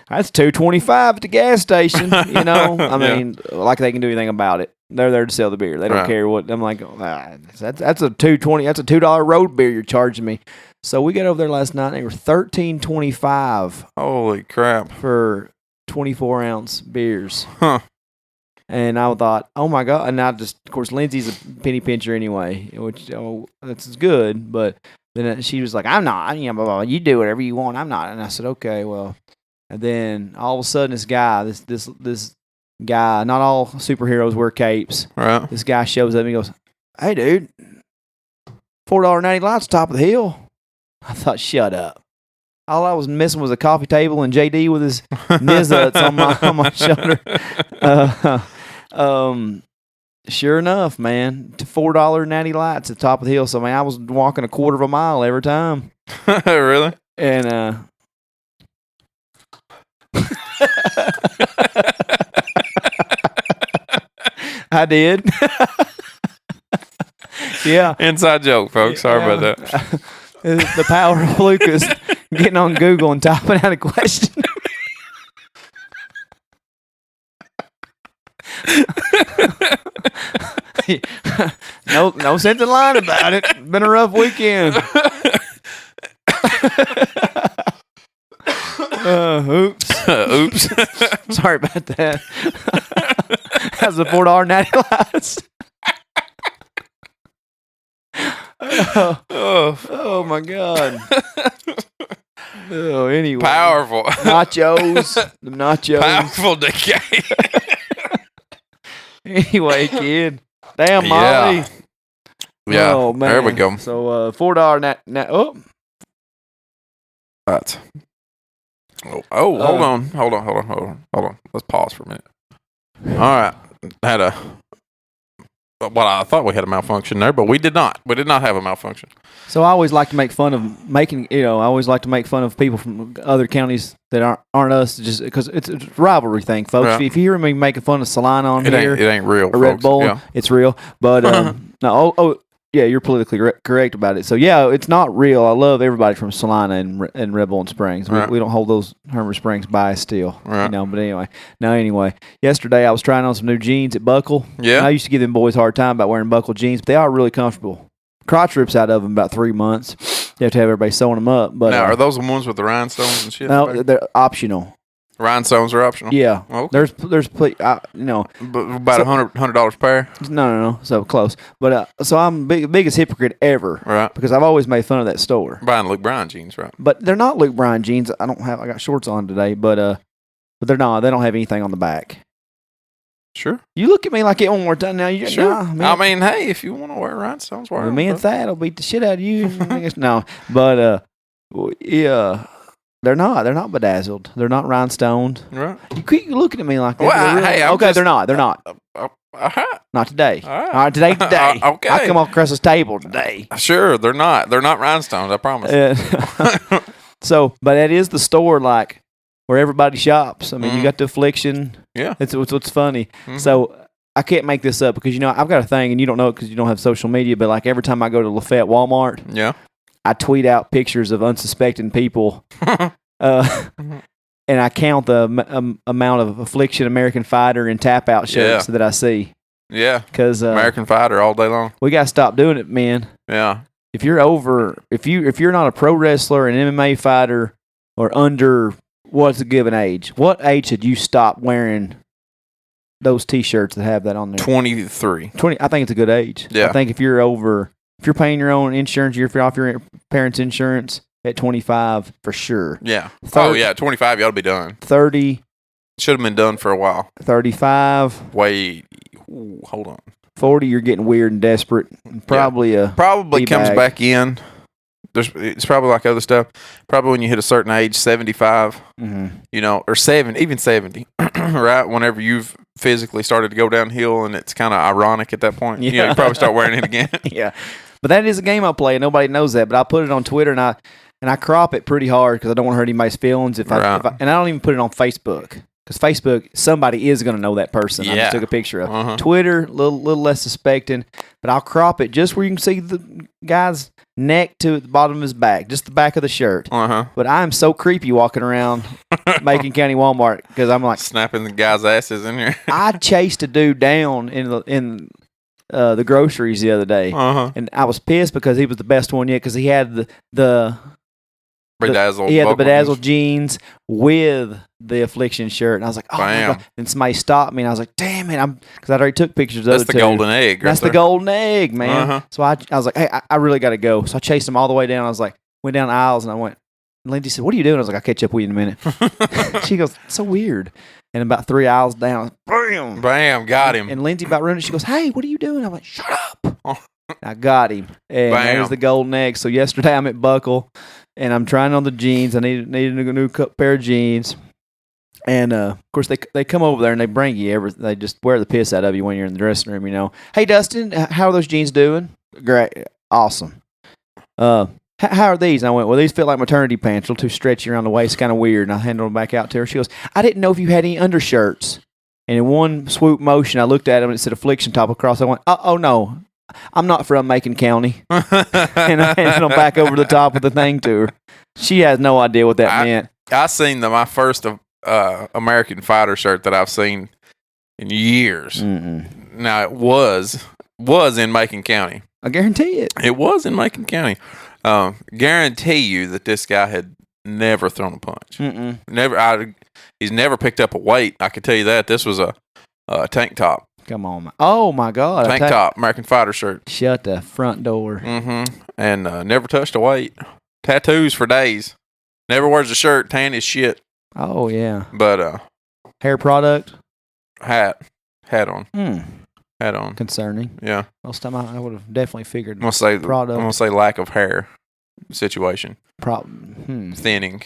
That's $2.25 at the gas station. I mean, like they can do anything about it. They're there to sell the beer. They don't care what. I'm like, that's a $2.20. That's a $2 road beer you're charging me. So we got over there last night. And they were $13.25. Holy crap! For 24 ounce beers. Huh. And I thought, oh my God. And of course, Lindsay's a penny pincher anyway, which that's good. But then she was like, I'm not. Blah, blah, blah. You do whatever you want. I'm not. And I said, okay, well. And then all of a sudden, this guy, this guy, not all superheroes wear capes. Right. This guy shows up and he goes, hey, dude, $4.90 lights top of the hill. I thought, shut up. All I was missing was a coffee table and JD with his nizuts on my shoulder. Sure enough, man, to $4.90 lights at the top of the hill. So, man, I was walking a quarter of a mile every time. Really? And I did. Yeah. Inside joke, folks. Sorry about that. The power of Lucas getting on Google and typing out a question. No sense in lying about it. Been a rough weekend. Oops. Oops. Sorry about that. That's a $4.90 lights. Oh my God. Oh, anyway. Powerful. Nachos. The nachos. Powerful decay. Anyway, kid. Damn, Molly. Yeah. Oh, man. There we go. So, $4 oh. That's. Hold on. Let's pause for a minute. All right. I thought we had a malfunction there, but we did not. We did not have a malfunction. So I always like to make fun of I always like to make fun of people from other counties that aren't us, just because it's a rivalry thing, folks. Right. If you hear me making fun of Salina on here, it ain't real, or Red folks. Bull, Yeah. it's real. But no, you're politically correct about it. So yeah, it's not real. I love everybody from Salina and Red Bull Springs. We don't hold those Hermit Springs bias still, right. But anyway, yesterday I was trying on some new jeans at Buckle. Yeah, and I used to give them boys a hard time about wearing Buckle jeans, but they are really comfortable. Crotch rips out of them about 3 months. You have to have everybody sewing them up. But now, are those the ones with the rhinestones and shit? No, they're optional. Rhinestones are optional. Yeah. Okay. There's but about $100 a pair. No. So close. But so I'm the biggest hypocrite ever. Right. Because I've always made fun of that store. Buying Luke Bryan jeans, right? But they're not Luke Bryan jeans. I got shorts on today, but they're not. They don't have anything on the back. Sure. You look at me like it one more time now. You sure. Nah, I mean, hey, if you want to wear rhinestones, wear them. Me and Thad will beat the shit out of you. No, but yeah. They're not bedazzled. They're not rhinestoned. Right. You keep looking at me like that. Well, they're not. They're not. Not today. All right, today. Okay. I come across this table today. Sure, they're not. They're not rhinestones, I promise. So, but that is the store like where everybody shops. I mean, you got the Affliction. Yeah. It's what's funny. Mm-hmm. So I can't make this up because I've got a thing and you don't know it because you don't have social media. But like every time I go to Lafayette Walmart, yeah, I tweet out pictures of unsuspecting people. And I count the amount of Affliction, American Fighter, and Tap Out shirts that I see. Yeah. Because American Fighter all day long. We got to stop doing it, man. Yeah. If you're not a pro wrestler, an MMA fighter, or under what's a given age, what age should you stop wearing those T-shirts that have that on there? 23. 20. I think it's a good age. Yeah. I think if you're paying your own insurance, you're off your parents' insurance at 25 for sure. Yeah. 25, you ought to be done. 30. Should have been done for a while. 35. Wait. Ooh, hold on. 40, you're getting weird and desperate. Probably comes back in. It's probably like other stuff. Probably when you hit a certain age, 75, or 70, even 70, right? Whenever you've physically started to go downhill, and it's kind of ironic at that point. Yeah. You probably start wearing it again. Yeah. But that is a game I play, and nobody knows that. But I put it on Twitter, and I crop it pretty hard because I don't want to hurt anybody's feelings. And I don't even put it on Facebook. Because Facebook, somebody is going to know that person. I just took a picture of. Twitter, little less suspecting, but I'll crop it just where you can see the guy's neck to the bottom of his back, just the back of the shirt. But I'm so creepy walking around Macon County Walmart because I'm like snapping the guys' asses in here. I chased a dude down in the groceries the other day, and I was pissed because he was the best one yet because he had the bedazzled jeans with the Affliction shirt, and I was like, "Oh my God!" And somebody stopped me, and I was like, "Damn it!" Because I already took pictures of it. That's the golden egg. That's the golden egg, man. So I was like, "Hey, I really got to go." So I chased him all the way down. I was like, went down the aisles, and I went. And Lindsay said, "What are you doing?" I was like, "I'll catch up with you in a minute." She goes, "So weird." And about 3 aisles down, bam, got him. And Lindsay about ruined it. She goes, "Hey, what are you doing?" I'm like, "Shut up." I got him, and that was the golden egg. So yesterday I'm at Buckle. And I'm trying on the jeans. I needed a new pair of jeans. And, of course, they come over there and they bring you they just wear the piss out of you when you're in the dressing room, Hey, Dustin, how are those jeans doing? Great. Awesome. How are these? And I went, well, these fit like maternity pants. A little too stretchy around the waist. Kind of weird. And I handed them back out to her. She goes, I didn't know if you had any undershirts. And in one swoop motion, I looked at them and it said Affliction top across. I went, oh no. I'm not from Macon County. And I handed them back over the top of the thing to her. She has no idea what that meant. I seen my first American Fighter shirt that I've seen in years. Mm-mm. Now, it was in Macon County. I guarantee it. It was in Macon County. Guarantee you that this guy had never thrown a punch. Mm-mm. He's never picked up a weight. I can tell you that. This was a tank top. Come on. Oh, my God. Tank top, American Fighter shirt. Shut the front door. Mm-hmm. And never touched a weight. Tattoos for days. Never wears a shirt. Tan as shit. Oh, yeah. But hair product? Hat on. Hat on. Concerning. Yeah. Most time I would have definitely figured I'm product. I'm going to say lack of hair situation. Thinning.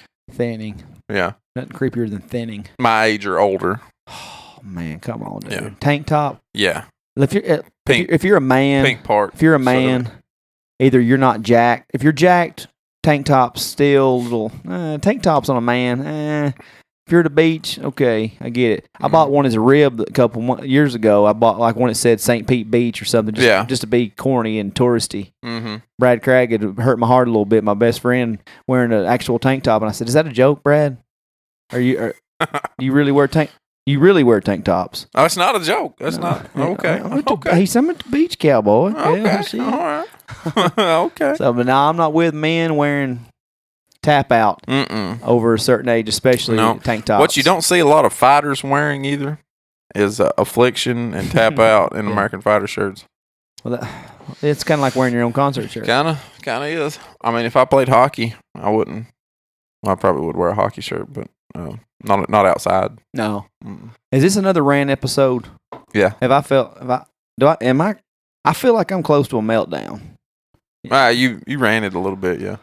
Yeah. Nothing creepier than thinning. My age or older. Oh, man, come on, dude. Yeah. Tank top? Yeah. If you're Pink. If you're a man, pink part. If you're a man, either you're not jacked. If you're jacked, tank top's still a little. Tank tops on a man. If you're at the beach, okay, I get it. I bought one as a rib a couple years ago. I bought like one that said St. Pete Beach or something, just to be corny and touristy. Mm-hmm. Brad Craig had hurt my heart a little bit. My best friend wearing an actual tank top, and I said, "Is that a joke, Brad? You really wear tank? You really wear tank tops?" Oh, it's not a joke. That's not okay. I'm at the beach, cowboy. Okay, Yeah, all right. Okay. So, but now I'm not with men wearing tap out over a certain age, especially tank tops. What you don't see a lot of fighters wearing either is affliction and tap out in American fighter shirts. Well, it's kind of like wearing your own concert shirt. Kind of is. I mean, if I played hockey, I wouldn't. Well, I probably would wear a hockey shirt, but not outside. No. Is this another rant episode? Yeah. I feel like I'm close to a meltdown. You ran it a little bit, yeah.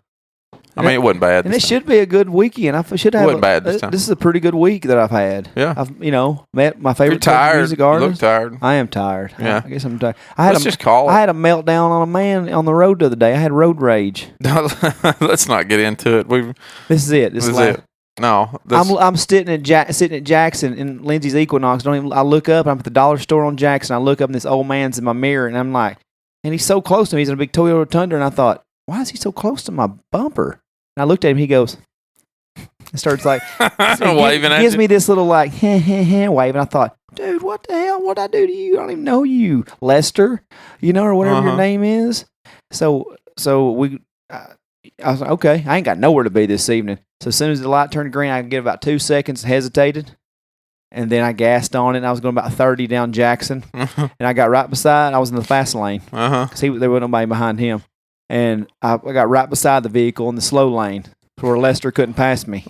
I mean, it wasn't bad. And it should be a good weekend. I should have. It wasn't bad this time. This is a pretty good week that I've had. Yeah. I've met my favorite tired. music artist. You look tired. I am tired. Yeah. I guess I'm tired. Let's just call it. I had a meltdown on a man on the road the other day. I had road rage. Let's not get into it. This is it. This is it. No. I'm sitting at Jackson in Lindsay's Equinox. I look up. I'm at the dollar store on Jackson. I look up and this old man's in my mirror, and I'm like, and he's so close to me. He's in a big Toyota Tundra, and I thought, why is he so close to my bumper? And I looked at him. He goes, and starts like waving at you. Gives me this little like wave, and I thought, dude, what the hell? What'd I do to you? I don't even know you, Lester. Or whatever your name is. So I was like, okay, I ain't got nowhere to be this evening. So as soon as the light turned green, I get about 2 seconds, hesitated, and then I gassed on it. And I was going about 30 down Jackson, and I got right beside. I was in the fast lane because there wasn't nobody behind him. And I got right beside the vehicle in the slow lane where Lester couldn't pass me.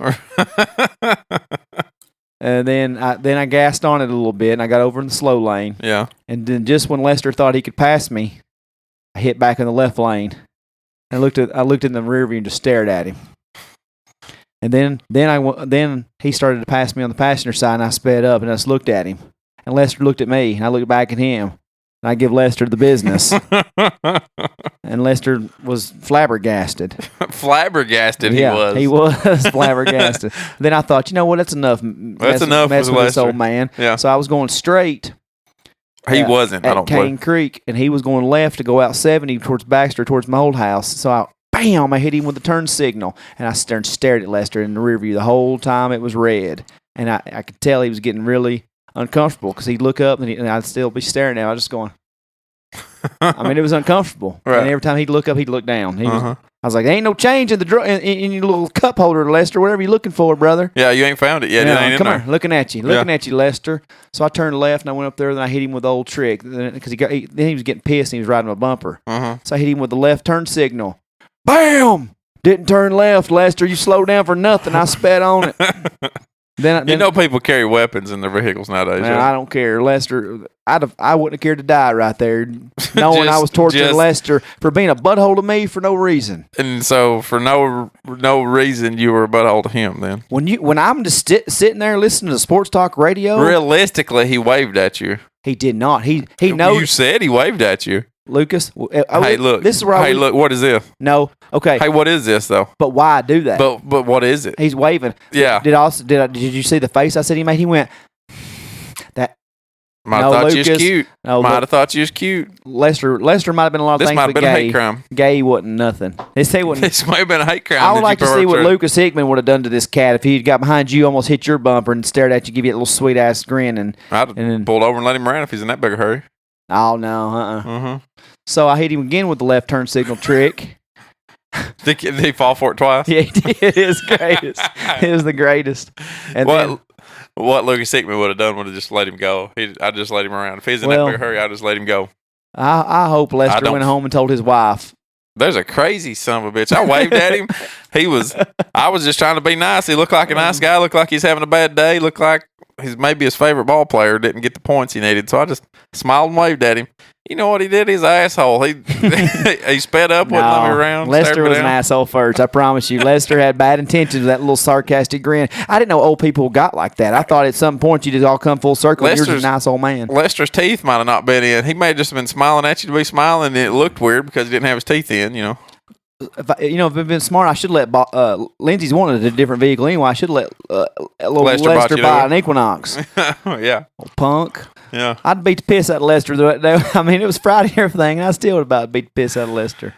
And then I gassed on it a little bit, and I got over in the slow lane. Yeah. And then just when Lester thought he could pass me, I hit back in the left lane. And I looked in the rear view and just stared at him. And then he started to pass me on the passenger side, and I sped up and I just looked at him. And Lester looked at me, and I looked back at him. And I give Lester the business. And Lester was flabbergasted. Flabbergasted he was. He was flabbergasted. Then I thought, you know what, that's enough. That's enough messing with this old man. Yeah. So I was going straight. He wasn't. I don't Cane Creek, and he was going left to go out 70 towards Baxter, towards my old house. So I hit him with the turn signal, and I stared at Lester in the rear view the whole time it was red. And I could tell he was getting really uncomfortable because he'd look up and I'd still be staring at him. I was just going. I mean, it was uncomfortable. Right. And every time he'd look up, he'd look down. I was like, "There ain't no change in in your little cup holder, Lester. Whatever you looking for, brother." Yeah, you ain't found it yet. Yeah, it ain't come in here, looking at you, Lester. So I turned left and I went up there and I hit him with the old trick because then he was getting pissed and he was riding my bumper. So I hit him with the left turn signal. Bam! Didn't turn left, Lester. You slowed down for nothing. I sped on it. Then people carry weapons in their vehicles nowadays. Man, I don't care, Lester. I wouldn't have cared to die right there, knowing I was torturing Lester for being a butthole to me for no reason. And so, for no reason, you were a butthole to him. Then when I'm just sitting there listening to sports talk radio, realistically, he waved at you. He did not. He knows. You said he waved at you. Lucas, hey, look. This is where look. What is this? No, okay. Hey, what is this though? But why do that? But what is it? He's waving. Yeah. Did you see the face I said he made? He went. That. Might have thought you was cute. Might have thought you was cute. Lester might have been a lot of things. This might have been a hate crime. Gay wasn't nothing. This might have been a hate crime. I would like to see what Lucas Hickman would have done to this cat if he'd got behind you, almost hit your bumper, and stared at you, give you a little sweet ass grin, and I'd have pulled over and let him around if he's in that big a hurry. Oh no, So I hit him again with the left turn signal trick. Did he fall for it twice? Yeah, he did. It was greatest. It was the greatest. And what Lucas Hickman would have done would have just let him go. I'd just let him around. If he's in that big a hurry, I'd just let him go. I hope Lester went home and told his wife. There's a crazy son of a bitch. I waved at him. I was just trying to be nice. He looked like a nice guy. Looked like he's having a bad day. Looked like maybe his favorite ball player didn't get the points he needed. So I just smiled and waved at him. You know what he did? He's an asshole. He sped up, wouldn't let me around. Lester was an asshole first. I promise you. Lester had bad intentions with that little sarcastic grin. I didn't know old people got like that. I thought at some point you just all come full circle. You're just a nice old man. Lester's teeth might have not been in. He may have just been smiling at you to be smiling, and it looked weird because he didn't have his teeth in. if if it'd been smart, I should let Lindsay's wanted a different vehicle anyway. I should let little Lester buy an Equinox. Yeah, old punk. Yeah, I'd beat the piss out of Lester. I mean, it was Friday and everything, and I still would about beat the piss out of Lester.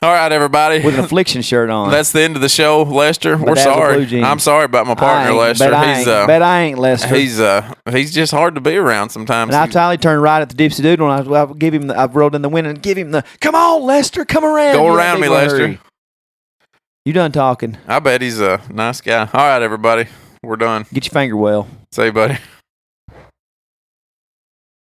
All right, everybody. With an affliction shirt on. That's the end of the show, Lester. We're sorry. I'm sorry about my partner, Lester. Bet I ain't Lester. He's just hard to be around sometimes. And I totally turned right at the Dipsy Doodle, and I give him. I rolled in the window and give him the. Come on, Lester, come around. Go around me, Lester. Hurry. You done talking? I bet he's a nice guy. All right, everybody, we're done. Get your finger well. Say, buddy.